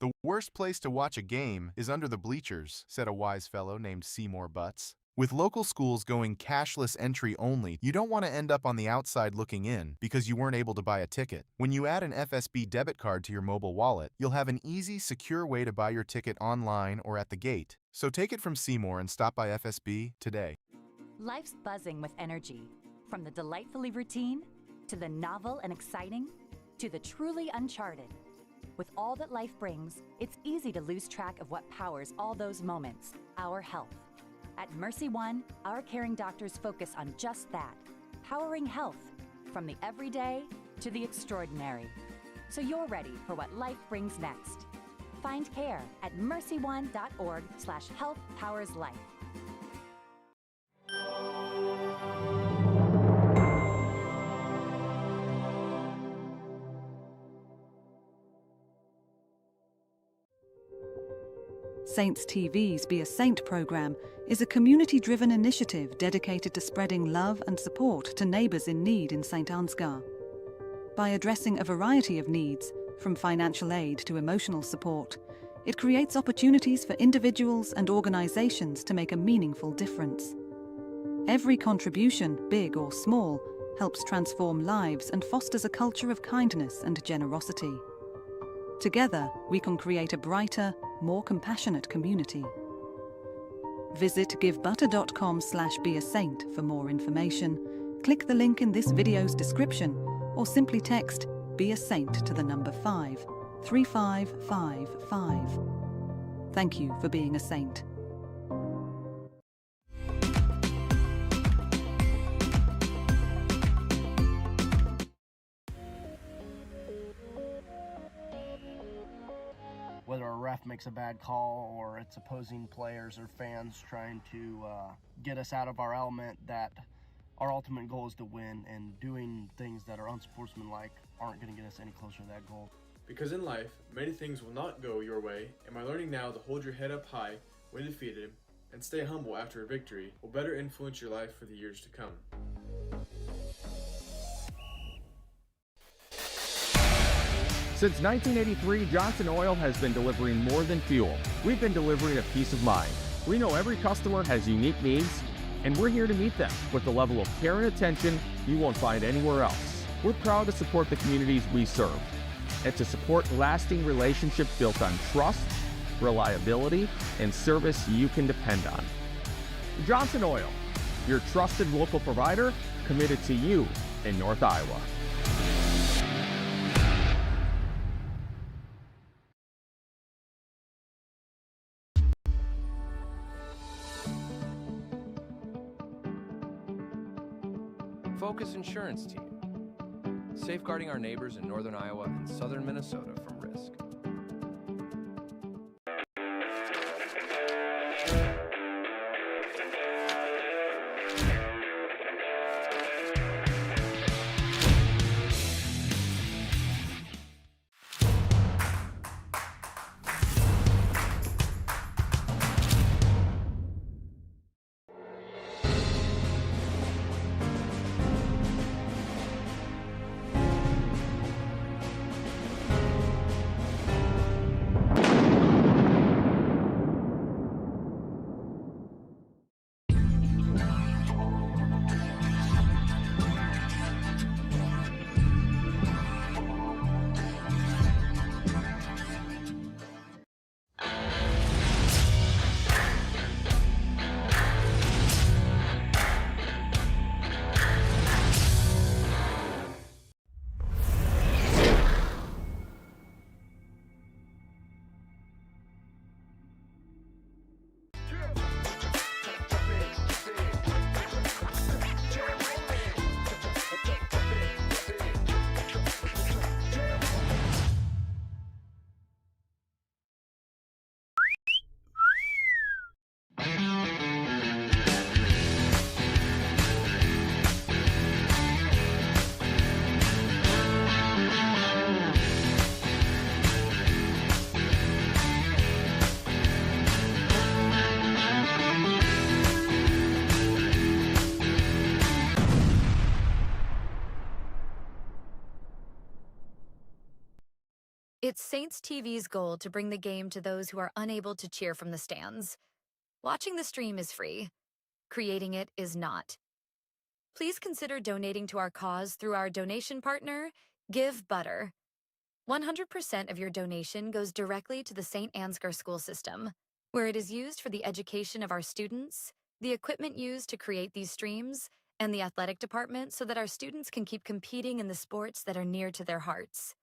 The worst place to watch a game is under the bleachers, said a wise fellow named Seymour Butts. With local schools going cashless entry only, you don't want to end up on the outside looking in because you weren't able to buy a ticket. When you add an FSB debit card to your mobile wallet, you'll have an easy, secure way to buy your ticket online or at the gate. So take it from Seymour and stop by FSB today. Life's buzzing with energy. From the delightfully routine, to the novel and exciting, to the truly uncharted. With all that life brings, it's easy to lose track of what powers all those moments, our health. At Mercy One, our caring doctors focus on just that, powering health, from the everyday to the extraordinary. So you're ready for what life brings next. Find care at mercyone.org/healthpowerslife. Saints TV's Be a Saint program is a community-driven initiative dedicated to spreading love and support to neighbours in need in St. Ansgar. By addressing a variety of needs, from financial aid to emotional support, it creates opportunities for individuals and organisations to make a meaningful difference. Every contribution, big or small, helps transform lives and fosters a culture of kindness and generosity. Together, we can create a brighter, more compassionate community. Visit givebutter.com/beasaint for more information. Click the link in this video's description or simply text Be a Saint to the number 53555. Thank you for being a saint. Whether a ref makes a bad call or it's opposing players or fans trying to get us out of our element, that our ultimate goal is to win, and doing things that are unsportsmanlike aren't going to get us any closer to that goal. Because in life, many things will not go your way, and by learning now to hold your head up high when defeated and stay humble after a victory will better influence your life for the years to come. Since 1983, Johnson Oil has been delivering more than fuel. We've been delivering a peace of mind. We know every customer has unique needs, and we're here to meet them with the level of care and attention you won't find anywhere else. We're proud to support the communities we serve and to support lasting relationships built on trust, reliability, and service you can depend on. Johnson Oil, your trusted local provider, committed to you in North Iowa. Focus Insurance Team. safeguarding our neighbors in northern Iowa and southern Minnesota from risk. It's Saints TV's goal to bring the game to those who are unable to cheer from the stands. Watching the stream is free. Creating it is not. Please consider donating to our cause through our donation partner, Give Butter. 100% of your donation goes directly to the St. Ansgar school system, where it is used for the education of our students, the equipment used to create these streams, and the athletic department so that our students can keep competing in the sports that are near to their hearts.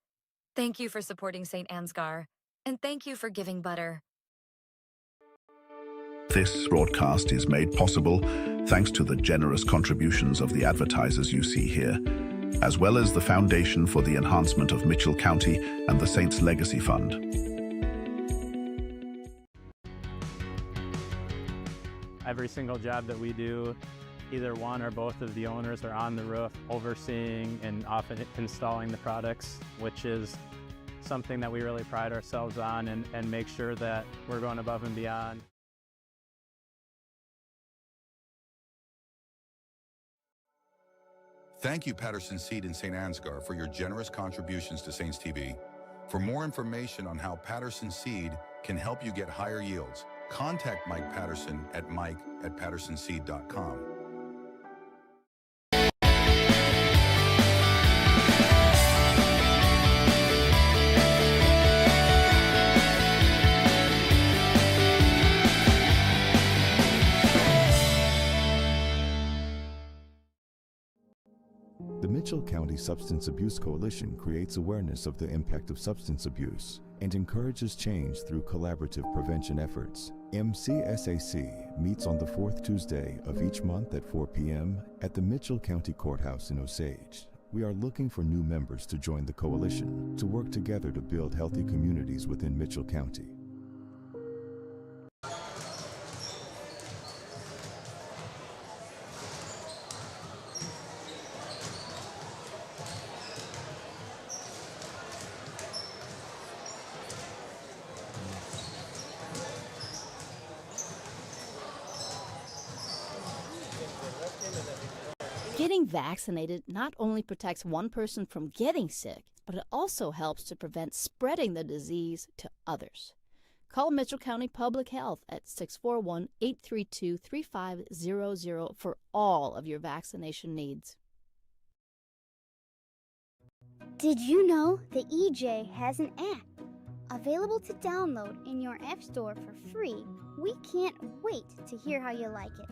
Thank you for supporting St. Ansgar, and thank you for giving butter. This broadcast is made possible thanks to the generous contributions of the advertisers you see here, as well as the Foundation for the Enhancement of Mitchell County and the Saints Legacy Fund. Every single job that we do, either one or both of the owners are on the roof overseeing and often installing the products, which is something that we really pride ourselves on and make sure that we're going above and beyond. Thank you, Patterson Seed and St. Ansgar, for your generous contributions to Saints TV. For more information on how Patterson Seed can help you get higher yields, contact Mike Patterson at mike@pattersonseed.com. The Mitchell County Substance Abuse Coalition creates awareness of the impact of substance abuse and encourages change through collaborative prevention efforts. MCSAC meets on the fourth Tuesday of each month at 4 p.m. at the Mitchell County Courthouse in Osage. We are looking for new members to join the coalition to work together to build healthy communities within Mitchell County. Getting vaccinated not only protects one person from getting sick, but it also helps to prevent spreading the disease to others. Call Mitchell County Public Health at 641-832-3500 for all of your vaccination needs. Did you know the EJ has an app available to download in your app store for free? We can't wait to hear how you like it.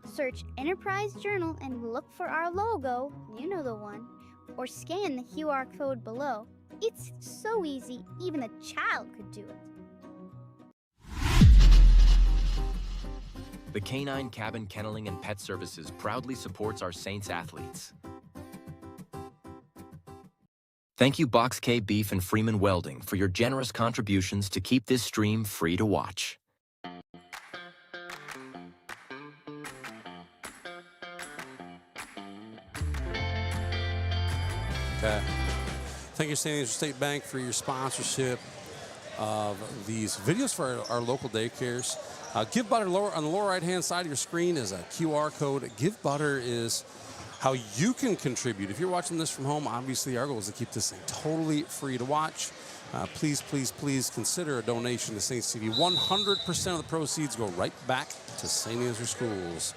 Search Enterprise Journal and look for our logo, you know the one, or scan the QR code below. It's so easy, even a child could do it. The Canine Cabin Kenneling and Pet Services proudly supports our Saints athletes. Thank you Box K Beef and Freeman Welding for your generous contributions to keep this stream free to watch. Okay. Thank you, San Diego State Bank, for your sponsorship of these videos for our local daycares. Give Butter on the lower right-hand side of your screen is a QR code. Give Butter is how you can contribute. If you're watching this from home, obviously our goal is to keep this thing totally free to watch. Please, please, please consider a donation to Saints TV. 100% of the proceeds go right back to St. Ansgar Schools.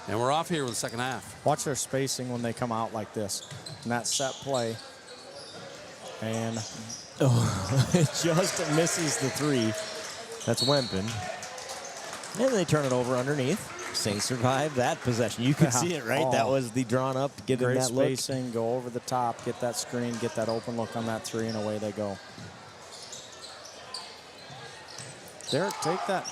And we're off here with the second half. Watch their spacing when they come out like this. And that set play. And it just misses the three. That's Wempen. And they turn it over underneath. Saints survive that possession. You can see it, right? That was the drawn up to get in that look. Great spacing, go over the top, get that screen, get that open look on that three, and away they go. Derek, take that.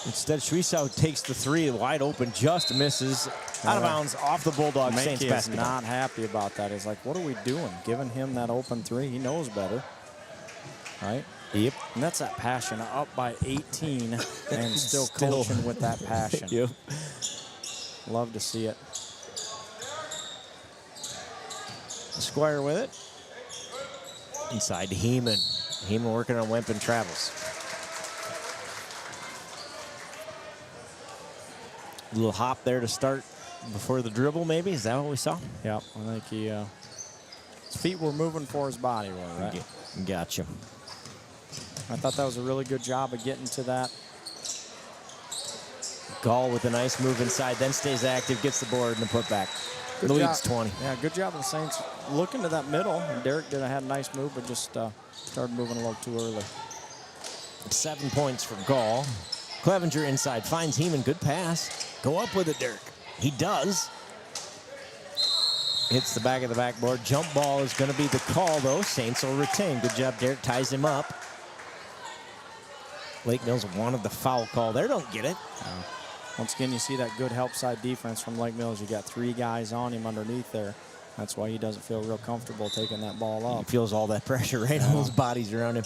Instead, Schwiesau takes the three, wide open, just misses. Out of bounds, off the Bulldog. Saints basketball. Not happy about that. He's like, what are we doing? Giving him that open three. He knows better. Right? Yep. And that's that passion. Up by 18 and still coaching with that passion. Yep. Love to see it. Squire with it. Inside to Heeman. Heeman working on Wempen, travels. A little hop there to start before the dribble, maybe? Is that what we saw? Yep. I think he, his feet were moving for his body, right? Gotcha. I thought that was a really good job of getting to that. Gall with a nice move inside, then stays active, gets the board and the putback. The lead's 20. Yeah, good job of the Saints looking to that middle. And Derek had a nice move, but just started moving a little too early. 7 points for Gall. Clevenger inside, finds Heeman, good pass. Go up with it, Derek. He does. Hits the back of the backboard. Jump ball is going to be the call, though. Saints will retain. Good job, Derek. Ties him up. Lake Mills wanted the foul call there. Don't get it. Once again, you see that good help side defense from Lake Mills. You got 3 guys on him underneath there. That's why he doesn't feel real comfortable taking that ball up. He feels all that pressure right on those bodies around him.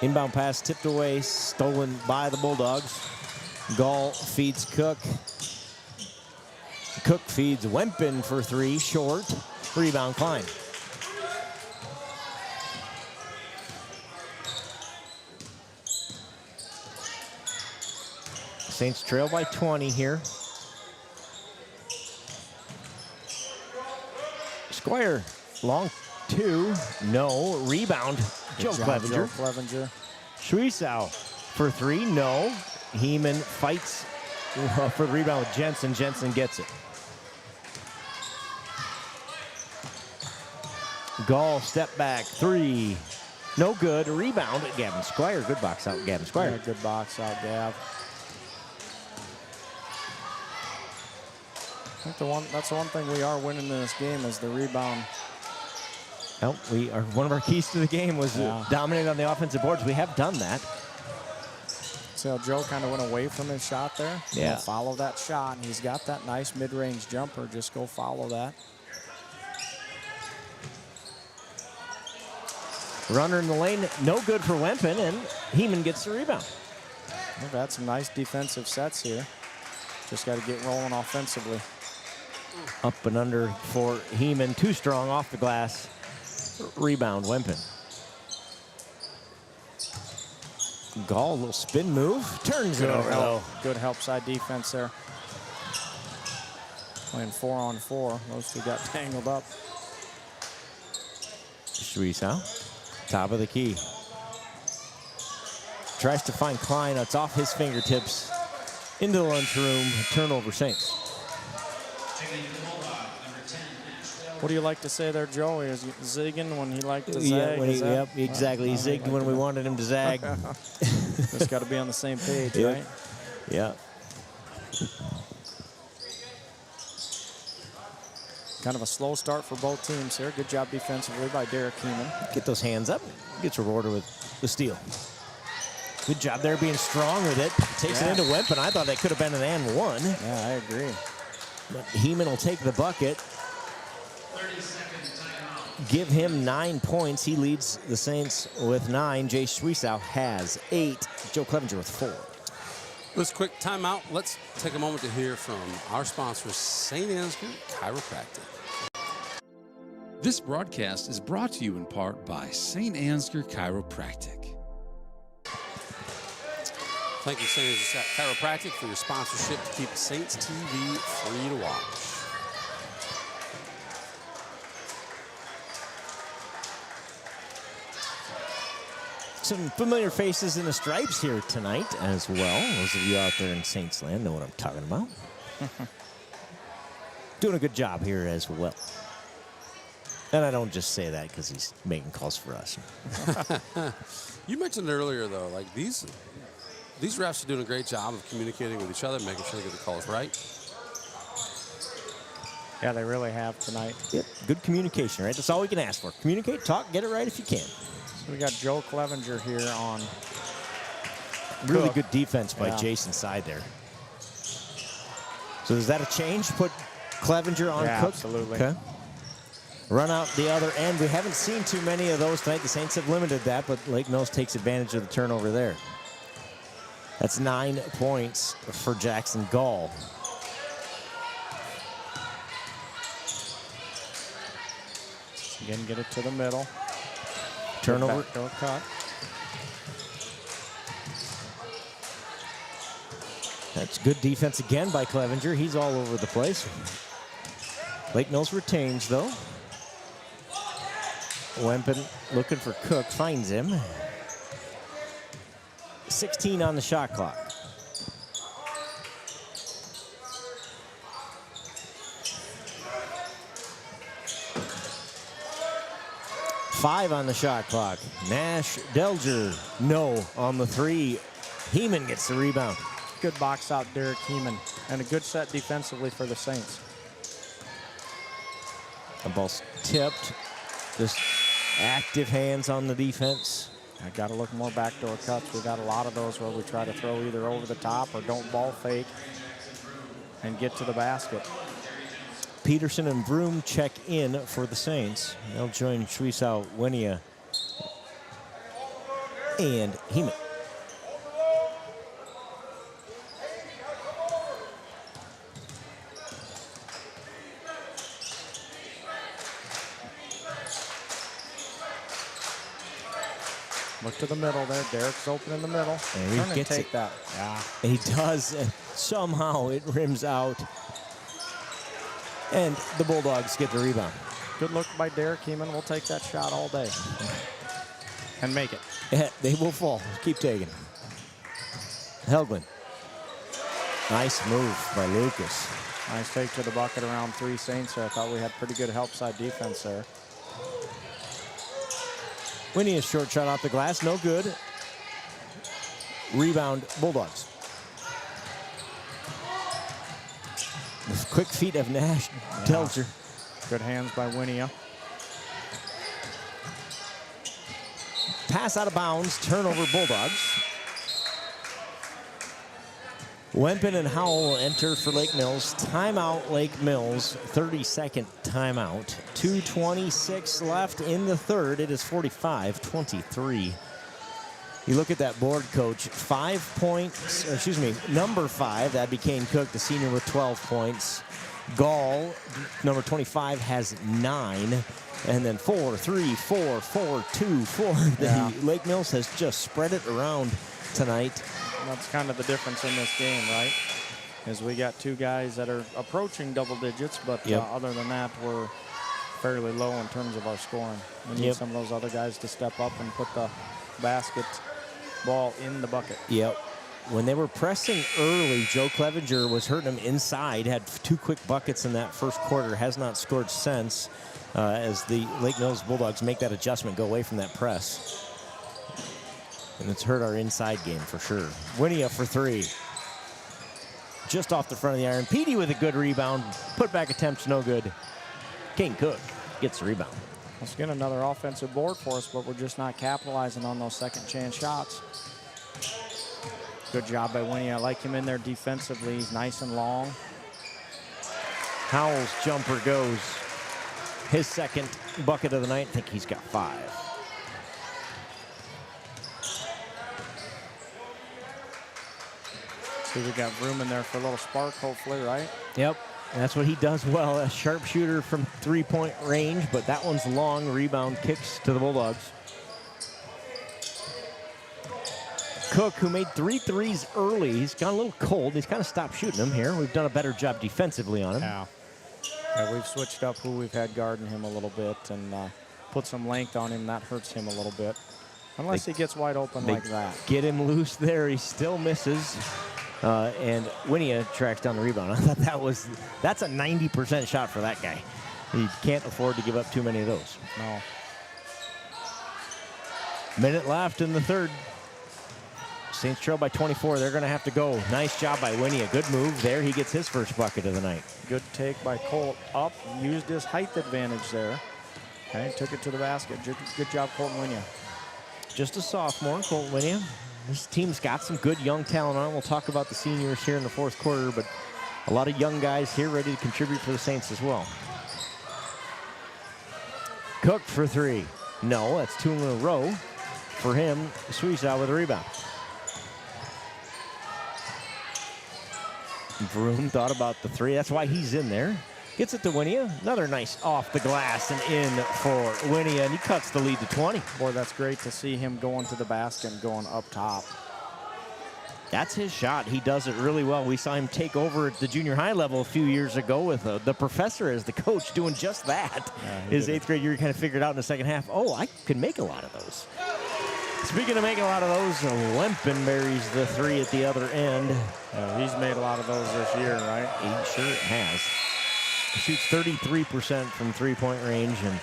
Inbound pass tipped away, stolen by the Bulldogs. Gall feeds Cook. Cook feeds Wempen for 3, short. Rebound, Klein. Saints trail by 20 here. Squire, long 2, no. Rebound, Joe Clevenger. Schwiesau for 3, no. Heeman fights for the rebound with Jensen. Jensen gets it. Gall, step back, 3. No good. Rebound, Gavin Squire. Good box out, Gavin Squire. Yeah, good box out, Gav. I think that's the one thing we are winning in this game is the rebound. Well, one of our keys to the game was dominate on the offensive boards. We have done that. See how Joe kind of went away from his shot there? Yeah. Follow that shot. He's got that nice mid-range jumper. Just go follow that. Runner in the lane, no good for Wempen, and Heeman gets the rebound. We've had some nice defensive sets here. Just got to get rolling offensively. Up and under for Heeman, too strong off the glass. Rebound, Wempen. Gall, a little spin move, turns it over though. Good help side defense there. Playing 4-on-4. Those two got tangled up. Schwiesau, top of the key. Tries to find Klein. It's off his fingertips. Into the lunchroom. Turnover, Saints. What do you like to say there, Joe? Is zigging when he liked to zag? Yep, exactly. He zigged when we wanted him to zag. Just got to be on the same page, right? Yeah. Kind of a slow start for both teams here. Good job defensively by Derek Heeman. Get those hands up. Gets rewarded with the steal. Good job there being strong with it. Takes it into Wempen. I thought that could have been an and one. Yeah, I agree. But Heeman will take the bucket. give him 9 points. He leads the Saints with 9. Jay Schwiesow has 8. Joe Clevenger with 4. This quick timeout. Let's take a moment to hear from our sponsor, St. Ansgar Chiropractic. This broadcast is brought to you in part by St. Ansgar Chiropractic. Thank you, St. Ansgar Chiropractic, for your sponsorship to keep Saints TV free to watch. Some familiar faces in the stripes here tonight as well. Those of you out there in Saints land know what I'm talking about. Doing a good job here as well. And I don't just say that because he's making calls for us. You mentioned earlier, though, like these refs are doing a great job of communicating with each other, making sure they get the calls right. Yeah, they really have tonight. Yep, good communication, right? That's all we can ask for. Communicate, talk, get it right if you can. So we got Joe Clevenger here on. Really Cook. good defense by Yeah. Jason Side there. So is that a change? Put Clevenger on Yeah, Cook? absolutely. Okay. Run out the other end. We haven't seen too many of those tonight. The Saints have limited that, but Lake Mills takes advantage of the turnover there. That's 9 points for Jackson Gall. Again, get it to the middle. Turnover. Backdoor cut. That's good defense again by Clevenger. He's all over the place. Lake Mills retains, though. Wempen looking for Cook, finds him. 16 on the shot clock. Five on the shot clock. Nash, Delger, no on the 3. Heeman gets the rebound. Good box out, Derek Heeman, and a good set defensively for the Saints. The ball's tipped. Just active hands on the defense. I got to look more backdoor cuts. We got a lot of those where we try to throw either over the top or don't ball fake and get to the basket. Peterson and Vroom check in for the Saints. They'll join Schwiesow, Winia, and Heeman. Look to the middle there. Derek's open in the middle. And he Turn and gets take it. that. Yeah. He does, and somehow it rims out. And the Bulldogs get the rebound. Good look by Derek Heeman. We'll take that shot all day. And make it. Yeah, they will fall. Keep taking. Helglin. Nice move by Lucas. Nice take to the bucket around 3 Saints there. I thought we had pretty good help side defense there. Winnie, a short shot off the glass, no good. Rebound, Bulldogs. The quick feet of Nash, Delger. Good hands by Winia. Pass out of bounds, turnover, Bulldogs. Wempen and Howell will enter for Lake Mills. Timeout, Lake Mills, 30-second timeout. 2:26 left in the third. It is 45-23. You look at that board, Coach. 5 points, excuse me, number 5, that'd be Kane Cook, the senior with 12 points. Gall, number 25, has 9. And then 4, 3, 4, 4, 2, 4. Yeah. The Lake Mills has just spread it around tonight. That's kind of the difference in this game, right? Is we got 2 guys that are approaching double digits, but Yep. other than that, we're fairly low in terms of our scoring. We need Yep. some of those other guys to step up and put the basketball in the bucket. Yep. When they were pressing early, Joe Clevenger was hurting him inside, had 2 quick buckets in that first quarter, has not scored since as the Lake Mills Bulldogs make that adjustment, go away from that press. And it's hurt our inside game for sure. Winia for 3. Just off the front of the iron. Petey with a good rebound. Put back attempts, no good. Kane Cook gets the rebound. Once again, another offensive board for us, but we're just not capitalizing on those second chance shots. Good job by Winnie. I like him in there defensively. He's nice and long. Howell's jumper goes. his second bucket of the night. I think he's got 5. See, we got room in there for a little spark, hopefully, right? Yep. That's what he does well, a sharpshooter from 3-point range, but that one's long. Rebound kicks to the Bulldogs. Cook, who made 3 threes early, he's gone a little cold. He's kind of stopped shooting them here. We've done a better job defensively on him. Yeah, we've switched up who we've had guarding him a little bit and put some length on him. That hurts him a little bit. Unless he gets wide open like that. Get him loose there. He still misses. And Winia tracks down the rebound. I thought that's a 90% shot for that guy. He can't afford to give up too many of those. No. Minute left in the third. Saints trail by 24. They're going to have to go. Nice job by Winia. Good move there. He gets his first bucket of the night. Good take by Colt. Up, used his height advantage there. Okay, took it to the basket. Good job, Colton Winia. Just a sophomore, Colton Winia. This team's got some good young talent on it. We'll talk about the seniors here in the fourth quarter, but a lot of young guys here ready to contribute for the Saints as well. Cook for 3. No, that's 2 in a row for him. Suiza with a rebound. Vroom thought about the 3. That's why he's in there. Gets it to Winia. Another nice off the glass and in for Winia, and he cuts the lead to 20. Boy, that's great to see him going to the basket and going up top. That's his shot. He does it really well. We saw him take over at the junior high level a few years ago with the professor as the coach doing just that. His 8th grade year, he kind of figured out in the second half, oh, I can make a lot of those. Speaking of making a lot of those, Lempen buries the 3 at the other end. He's made a lot of those this year, right? He sure has. Shoots 33% from 3-point range. And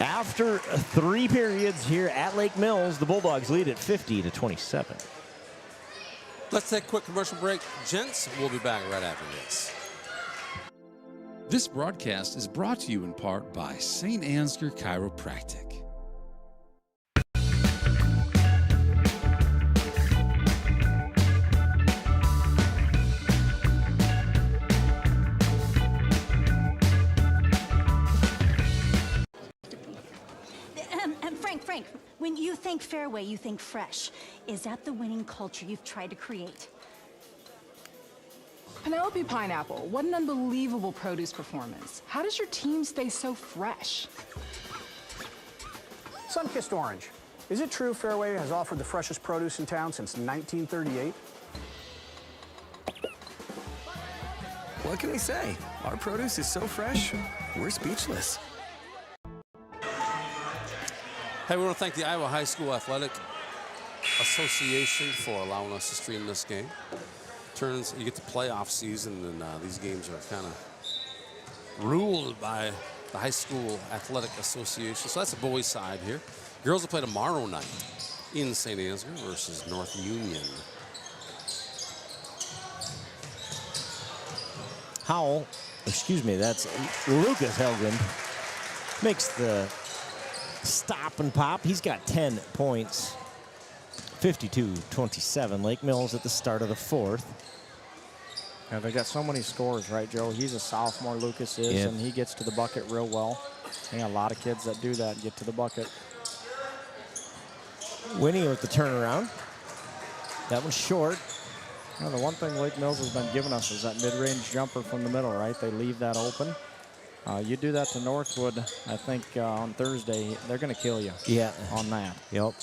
after 3 periods here at Lake Mills, the Bulldogs lead at 50-27. Let's take a quick commercial break. Gents, we'll be back right after this. This broadcast is brought to you in part by St. Ansgar Chiropractic. Frank, when you think Fairway, you think fresh. Is that the winning culture you've tried to create? Penelope Pineapple, what an unbelievable produce performance. How does your team stay so fresh? Sunkissed Orange. Is it true Fairway has offered the freshest produce in town since 1938? What can we say? Our produce is so fresh, we're speechless. Hey, we want to thank the Iowa High School Athletic Association for allowing us to stream this game. You get the playoff season, and these games are kind of ruled by the High School Athletic Association. So that's the boys' side here. Girls will play tomorrow night in St. Ansgar versus North Union. Howell, excuse me, that's Lucas Helgren, makes the stop and pop. He's got 10 points. 52-27. Lake Mills at the start of the fourth. Yeah, they got so many scores, right, Joe? He's a sophomore, Lucas is, and he gets to the bucket real well. Yeah, a lot of kids that do that get to the bucket. Winnie with the turnaround. That one's short. You know, the one thing Lake Mills has been giving us is that mid-range jumper from the middle, right? They leave that open. You do that to Northwood, I think on Thursday, they're going to kill you. Yeah. On that. Yep.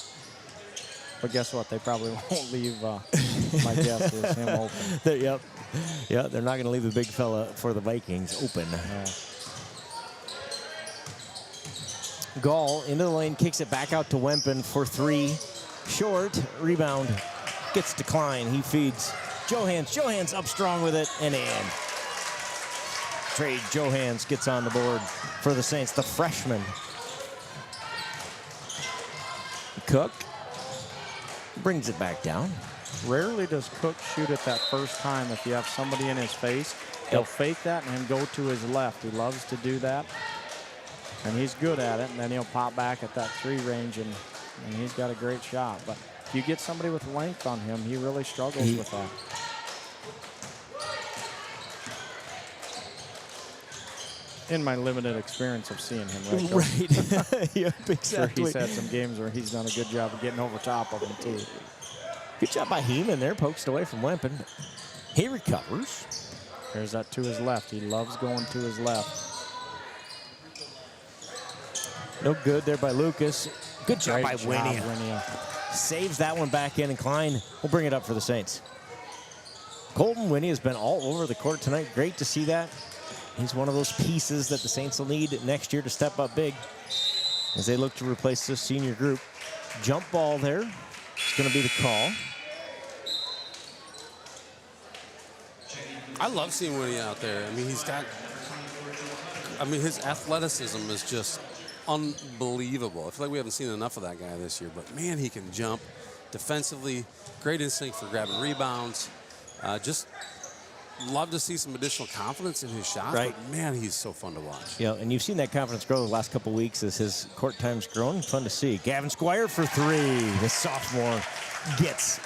But guess what? They probably won't leave, my guess is, him open. Yep. Yeah, they're not going to leave the big fella for the Vikings open. Gall into the lane, kicks it back out to Wempen for 3. Short, rebound, gets to Klein. He feeds Johans. Johans up strong with it and in. Trey Johans gets on the board for the Saints, the freshman. Cook brings it back down. Rarely does Cook shoot it that first time if you have somebody in his face. He'll fake that and then go to his left. He loves to do that. And he's good at it. And then he'll pop back at that 3 range and he's got a great shot. But if you get somebody with length on him, he really struggles with that. In my limited experience of seeing him, right? Yep, exactly. Sure, he's had some games where he's done a good job of getting over top of him too. Good job by Heeman there, pokes away from Wempen. He recovers. There's that to his left. He loves going to his left. No good there by Lucas. Good job by Great Winnie. Winia. Saves that one back in, and Klein will bring it up for the Saints. Colton Winnie has been all over the court tonight. Great to see that. He's one of those pieces that the Saints will need next year to step up big as they look to replace this senior group. Jump ball there. It's going to be the call. I love seeing Winnie out there. I mean, his athleticism is just unbelievable. I feel like we haven't seen enough of that guy this year, but man, he can jump defensively. Great instinct for grabbing rebounds. Just love to see some additional confidence in his shot. Right. But man, he's so fun to watch. Yeah, and you've seen that confidence grow the last couple weeks as his court time's grown. Fun to see. Gavin Squire for three. The sophomore gets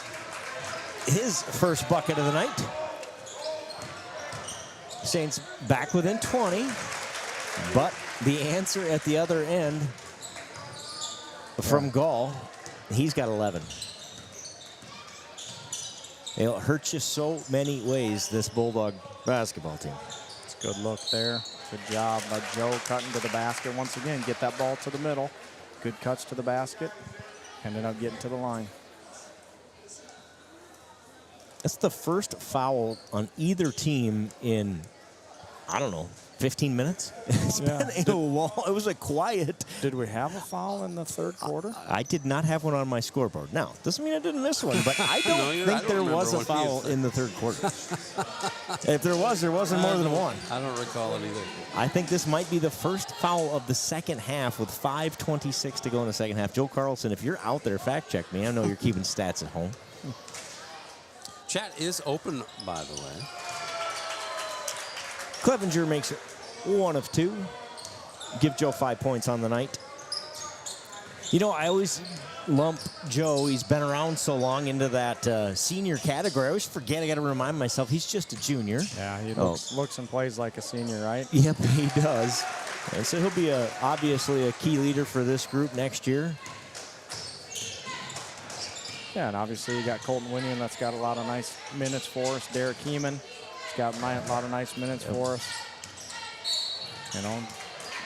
his first bucket of the night. Saints back within 20, but the answer at the other end from Gall, he's got 11. It'll hurt you so many ways, this Bulldog basketball team. It's a good look there. Good job by Joe cutting to the basket once again. Get that ball to the middle. Good cuts to the basket. Ended up getting to the line. That's the first foul on either team in, I don't know, 15 minutes? It's been a wall. It was a quiet. Did we have a foul in the third quarter? I did not have one on my scoreboard. Now, doesn't mean I didn't miss one, but I don't think there was a foul in the third quarter. If there wasn't more than one. I don't recall it either. I think this might be the first foul of the second half with 5:26 to go in the second half. Joe Carlson, if you're out there, fact check me. I know you're keeping stats at home. Chat is open, by the way. Clevenger makes it 1 of 2. Give Joe 5 points on the night. You know, I always lump Joe, he's been around so long, into that senior category. I always forget, I got to remind myself, he's just a junior. Yeah, he looks and plays like a senior, right? Yep, he does. And so he'll be obviously a key leader for this group next year. Yeah, and obviously you got Colton Winian, that's got a lot of nice minutes for us. Derek Heeman, he's got a lot of nice minutes for us. You know,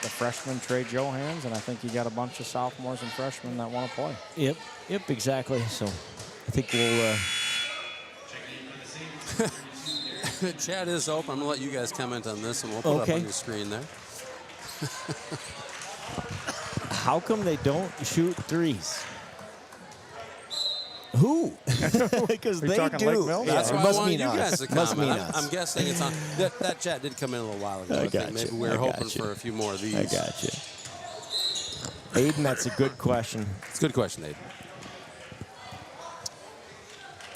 the freshman Trey Johans, and I think you got a bunch of sophomores and freshmen that want to play. Yep, exactly. So I think we'll... The chat is open. I'm going to let you guys comment on this, and we'll put it up on your screen there. How come they don't shoot threes? Who? Because they do. That's why I wanted you guys to Must mean comment. us. I'm guessing it's on. That chat did come in a little while ago. I think maybe we were hoping for a few more of these. I got you. Aiden, that's a good question. It's a good question, Aiden.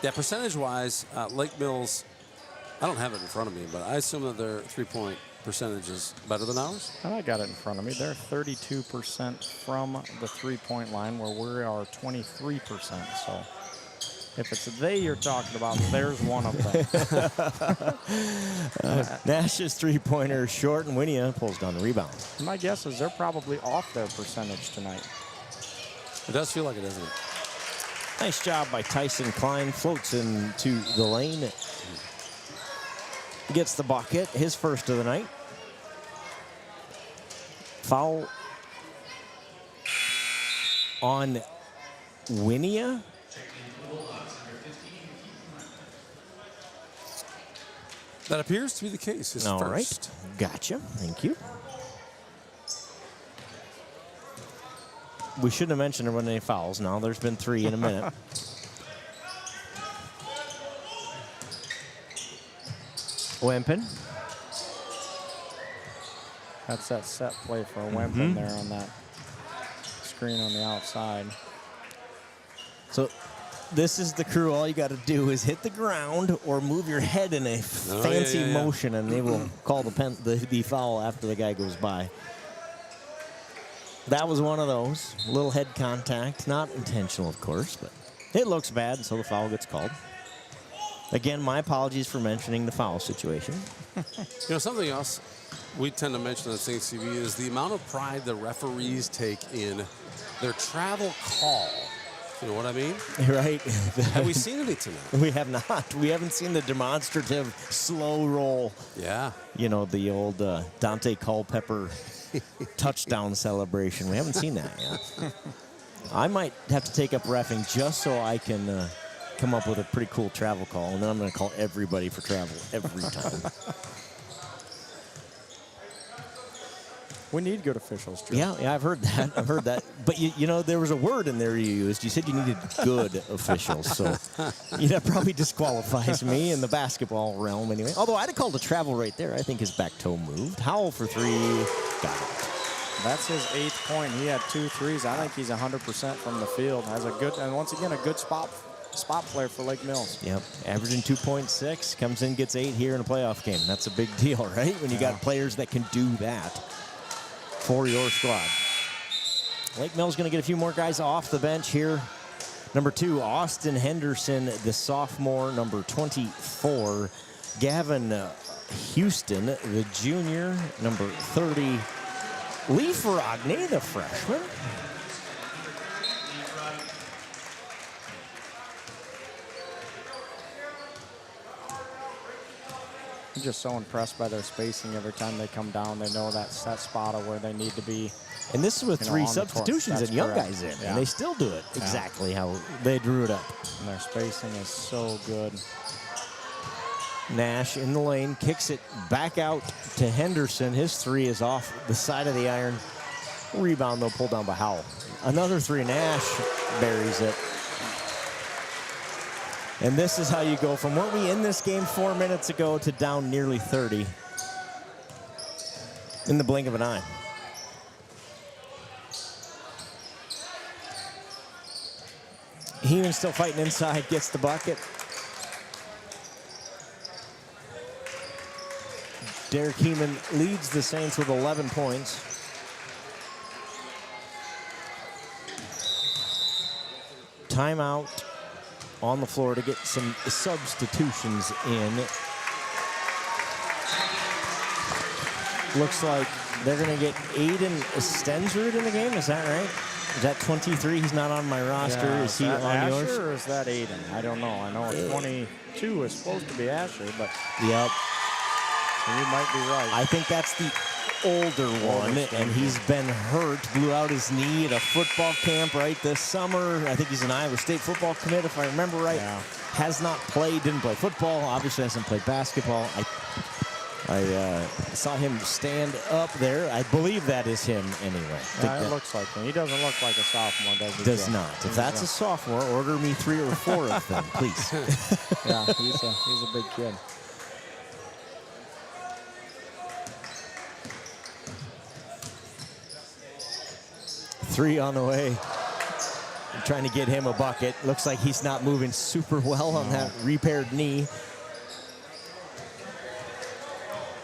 Yeah, percentage-wise, Lake Mills, I don't have it in front of me, but I assume that their three-point percentage is better than ours? And I got it in front of me. They're 32% from the three-point line, where we are 23%. So if it's they you're talking about, there's one of them. Nash's three-pointer is short, and Winia pulls down the rebound. My guess is they're probably off their percentage tonight. It does feel like it, doesn't it? Nice job by Tyson Klein. Floats into the lane. Gets the bucket, his first of the night. Foul on Winia. That appears to be the case. His All first. right. Gotcha. Thank you. We shouldn't have mentioned there weren't any fouls. Now there's been 3 in a minute. Wempen. That's that set play for Wempen there on that screen on the outside. So this is the crew. All you got to do is hit the ground or move your head in a fancy motion, and they will call the foul after the guy goes by. That was one of those. A little head contact. Not intentional, of course, but it looks bad, so the foul gets called. Again, my apologies for mentioning the foul situation. You know, something else we tend to mention on Saints TV is the amount of pride the referees take in their travel call. You know what I mean? Right. Have we seen any tonight? We have not. We haven't seen the demonstrative slow roll. Yeah. You know, the old Dante Culpepper touchdown celebration. We haven't seen that yet. I might have to take up reffing just so I can come up with a pretty cool travel call, and then I'm going to call everybody for travel every time. We need good officials, Joe. Yeah, I've heard that. I've heard that. But, you know, there was a word in there you used. You said you needed good officials. So that probably disqualifies me in the basketball realm anyway. Although I'd have called a travel right there. I think his back toe moved. Howell for 3. Got it. That's his 8th point. He had 2 threes. I think he's 100% from the field. Has a good, and once again, a good spot player for Lake Mills. Yep, averaging 2.6. Comes in, gets 8 here in a playoff game. That's a big deal, right? When you got players that can do that for your squad. Lake Mills going to get a few more guys off the bench here. Number 2, Austin Henderson, the sophomore. Number 24, Gavin Houston, the junior. Number 30, Lee Ferragne, the freshman. I'm just so impressed by their spacing every time they come down. They know that set spot of where they need to be. And this is with 3 substitutions and young guys in, Yeah. and they still do it exactly how they drew it up. And their spacing is so good. Nash in the lane, kicks it back out to Henderson. His 3 is off the side of the iron. Rebound, though, pulled down by Howell. Another 3, Nash buries it. And this is how you go from what we in this game 4 minutes ago to down nearly 30 in the blink of an eye. Heeman still fighting inside, gets the bucket. Derek Heeman leads the Saints with 11 points. Timeout on the floor to get some substitutions in. Looks like they're going to get Aiden Stensrud in the game. Is that right? Is that 23? He's not on my roster. Yeah, is he that on Asher yours? or is that Aiden? I don't know. I know 22 is supposed to be Asher, but Yep. you might be right. I think that's the older one, and he's been hurt. Blew out his knee at a football camp right this summer. I think he's an Iowa State football commit, if I remember right. Yeah. Has not played, didn't play football. Obviously hasn't played basketball. I saw him stand up there. I believe that is him anyway. Yeah, it looks like him. He doesn't look like a sophomore, does he? Does Joe? not. If that's a sophomore, order me 3 or 4 of them, please. Yeah, he's a big kid. Three on the way. I'm trying to get him a bucket. Looks like he's not moving super well on that repaired knee.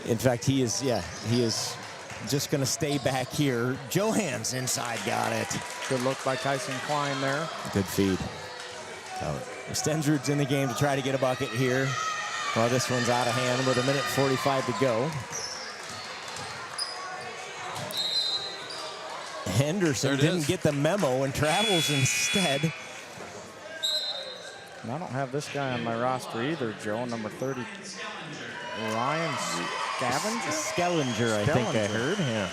In fact, he is just going to stay back here. Johans inside, got it. Good look by Tyson Klein there. Good feed. Stensrud's in the game to try to get a bucket here. Well, this one's out of hand with 1:45 to go. Henderson didn't get the memo and travels instead. And I don't have this guy on my roster either, Joe. Number 30, Ryan Skellinger, I think I heard. Yeah.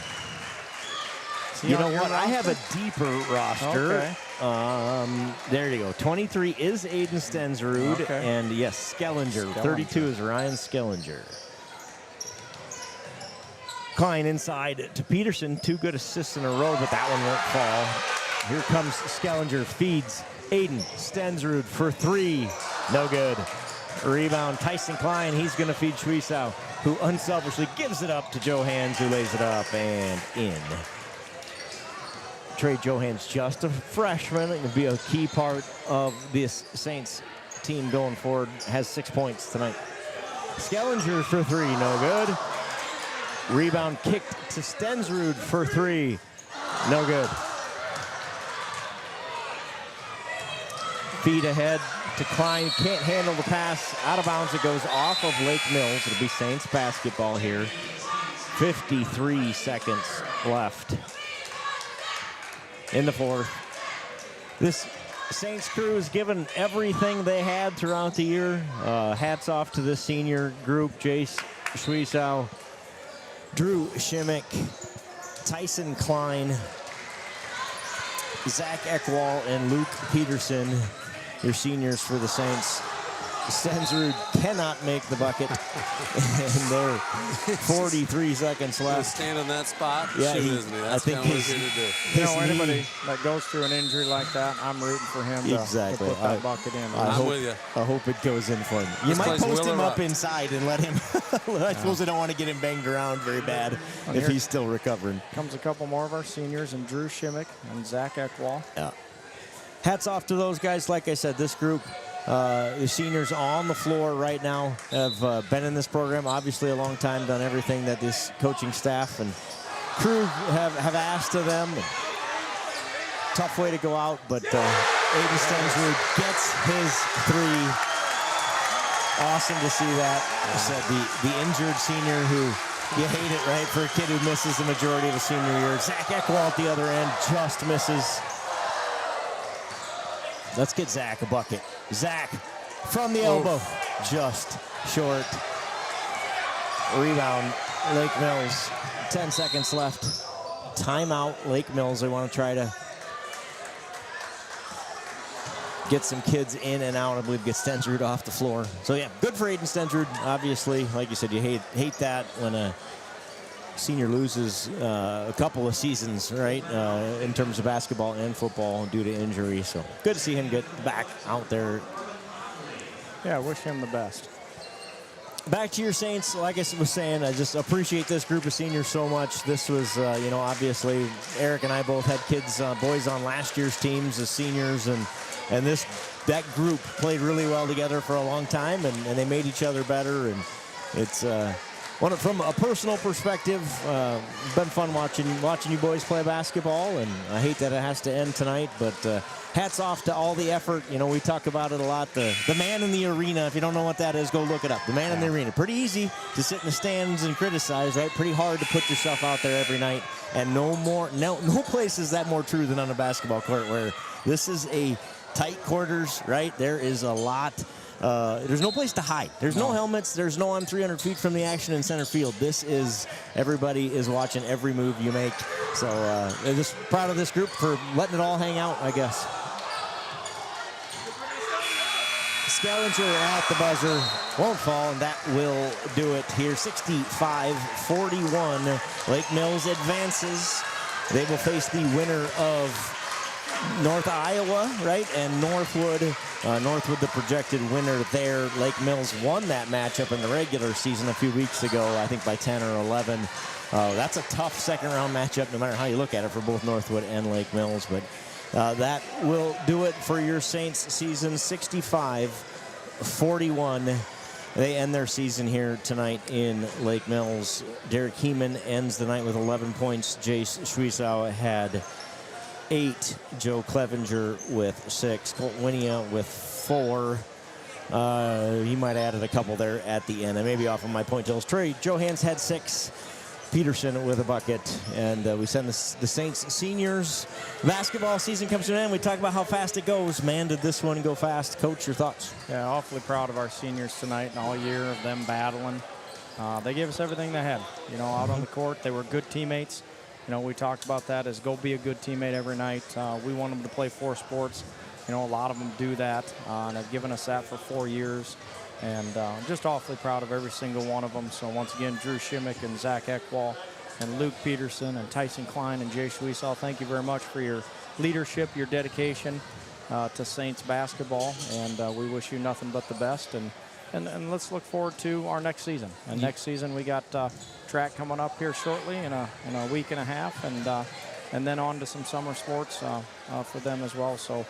You know what? I have a deeper roster. Okay. There you go. 23 is Aiden Stensrud. Okay. And yes, Skellinger. 32 is Ryan Skellinger. Klein inside to Peterson. 2 good assists in a row, but that one won't fall. Here comes Skellinger. Feeds Aiden Stensrud for 3. No good. Rebound, Tyson Klein. He's going to feed Schwiesau, who unselfishly gives it up to Johans, who lays it up and in. Trey Johans, just a freshman, going to be a key part of this Saints team going forward. Has 6 points tonight. Skellinger for 3, no good. Rebound kicked to Stensrud for 3, no good. Feed ahead to Klein, can't handle the pass. Out of bounds, it goes off of Lake Mills. It'll be Saints basketball here. 53 seconds left in the fourth. This Saints crew has given everything they had throughout the year. Hats off to this senior group: Jace Schwiesow, Drew Shimmick, Tyson Klein, Zach Eckwall, and Luke Peterson, your seniors for the Saints. Stensrud cannot make the bucket, and there 43 seconds left. Stand in that spot, yeah, shoot, isn't he? That's kind of what he's here to do. You know, anybody that goes through an injury like that, I'm rooting for him to put that bucket in. I'm with you. I hope it goes in for him. You might post him up inside and let him. I suppose they don't want to get him banged around very bad if he's still recovering. Comes a couple more of our seniors, and Drew Shimmick and Zach Eckwall. Yeah. Hats off to those guys. Like I said, this group, the seniors on the floor right now, have been in this program obviously a long time, done everything that this coaching staff and crew have asked of them. And tough way to go out, but Aiden Stensrud gets his three. Awesome to see that. I said the injured senior who, you hate it, right, for a kid who misses the majority of the senior year. Zach Eckwall at the other end just misses. Let's get Zach a bucket. Zach from the elbow, just short. Rebound, Lake Mills. 10 seconds left. Timeout, Lake Mills. They want to try to get some kids in and out. I believe get Stensrud off the floor. So yeah, good for Aiden Stensrud. Obviously, like you said, you hate that when a senior loses a couple of seasons, right, in terms of basketball and football due to injury. So good to see him get back out there. Yeah, I wish him the best. Back to your Saints. Like I was saying, I just appreciate this group of seniors so much. This was, obviously Eric and I both had kids, boys on last year's teams as seniors, and that group played really well together for a long time, and they made each other better. And it's from a personal perspective, been fun watching you boys play basketball, and I hate that it has to end tonight, but hats off to all the effort. You know, we talk about it a lot. The man in the arena, if you don't know what that is, go look it up. The man in the arena. Pretty easy to sit in the stands and criticize, right? Pretty hard to put yourself out there every night. And no place is that more true than on a basketball court, where this is a tight quarters, right? There is a lot. There's no place to hide. There's no helmets. There's no I'm 300 feet from the action in center field. This is, everybody is watching every move you make. So I'm just proud of this group for letting it all hang out, I guess. Skellinger at the buzzer. Won't fall, and that will do it here. 65-41. Lake Mills advances. They will face the winner of North Iowa, right, and Northwood. Northwood, the projected winner there. Lake Mills won that matchup in the regular season a few weeks ago, I think by 10 or 11. That's a tough second-round matchup, no matter how you look at it, for both Northwood and Lake Mills. But that will do it for your Saints season, 65-41. They end their season here tonight in Lake Mills. Derek Heeman ends the night with 11 points. Jace Schwiesow had 8. Joe Clevenger with 6. Colt Winia with 4. He might have added a couple there at the end. I may be off on my point totals. Trey Johans had 6. Peterson with a bucket. And we send the Saints seniors. Basketball season comes to an end. We talk about how fast it goes. Man, did this one go fast. Coach, your thoughts? Yeah, awfully proud of our seniors tonight and all year of them battling. They gave us everything they had. You know, out on the court, they were good teammates. You know, we talked about that as go be a good teammate every night. We want them to play 4 sports. You know, a lot of them do that, and have given us that for 4 years. And just awfully proud of every single one of them. So once again, Drew Shimmick and Zach Eckwall and Luke Peterson and Tyson Klein and Jay Schwiesow, thank you very much for your leadership, your dedication to Saints basketball. And we wish you nothing but the best. And let's look forward to our next season. And next season we got track coming up here shortly in a week and a half, and then on to some summer sports for them as well. So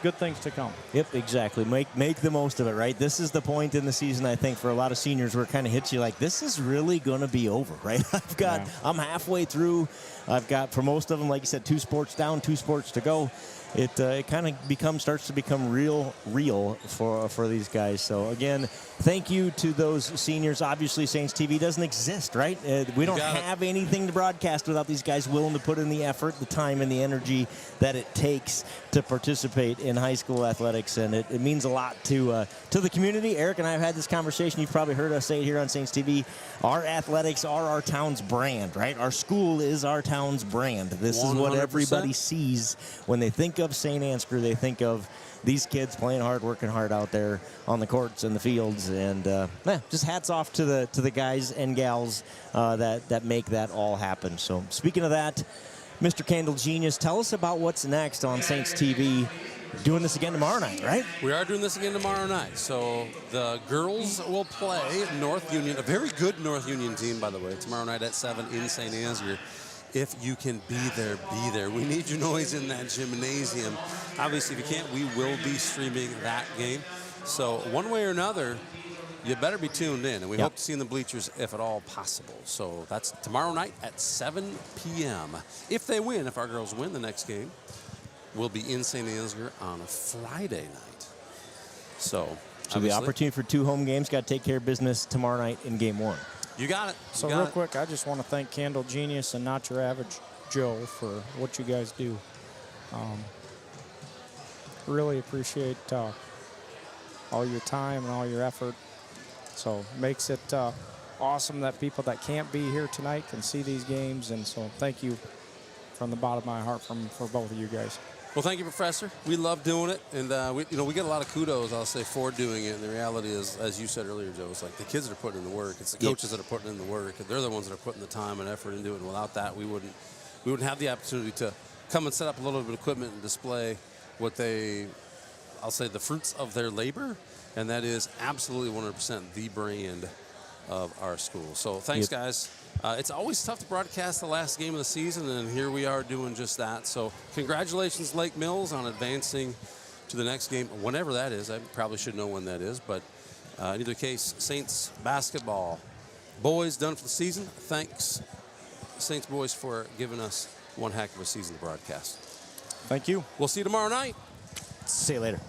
good things to come. Yep, exactly. Make the most of it, right? This is the point in the season, I think, for a lot of seniors where it kind of hits you like, this is really going to be over, right? I'm halfway through. I've got, for most of them, like you said, 2 sports down, 2 sports to go. it kind of starts to become real for these guys. So again, thank you to those seniors. Obviously, Saints TV doesn't exist, right? We don't have anything to broadcast without these guys willing to put in the effort, the time, and the energy that it takes to participate in high school athletics, and it means a lot to the community. Eric and I have had this conversation. You've probably heard us say it here on Saints TV. Our athletics are our town's brand, right? Our school is our town's brand. This 100%. Is what everybody sees when they think of St. Ansgar. They think of these kids playing hard, working hard out there on the courts and the fields, and just hats off to the guys and gals that make that all happen. So speaking of that, Mr. Candle Genius, tell us about what's next on Saints TV. Doing this again tomorrow night, right? We are doing this again tomorrow night. So the girls will play North Union, a very good North Union team, by the way, tomorrow night at 7 in St. Ansgar. If you can be there, be there. We need your noise in that gymnasium. Obviously, if you can't, we will be streaming that game. So one way or another, you better be tuned in. And we hope to see you in the bleachers if at all possible. So that's tomorrow night at 7 p.m. If they win, if our girls win the next game, we'll be in St. Ansgar on a Friday night. So the opportunity for 2 home games. Got to take care of business tomorrow night in game 1. You got it. So real quick, I just want to thank Candle Genius and Not Your Average Joe for what you guys do. Really appreciate all your time and all your effort. So makes it awesome that people that can't be here tonight can see these games. And so thank you from the bottom of my heart for both of you guys. Well, thank you, Professor. We love doing it, and we get a lot of kudos, I'll say, for doing it. And the reality is, as you said earlier, Joe, it's like the kids that are putting in the work. It's the coaches that are putting in the work. They're the ones that are putting the time and effort into it. And without that, we wouldn't have the opportunity to come and set up a little bit of equipment and display what I'll say, the fruits of their labor, and that is absolutely 100% the brand of our school. So thanks, guys. It's always tough to broadcast the last game of the season, and here we are doing just that. So congratulations, Lake Mills, on advancing to the next game, whenever that is. I probably should know when that is, but in either case, Saints basketball boys done for the season. Thanks, Saints boys, for giving us one heck of a season to broadcast. Thank you. We'll see you tomorrow night. See you later.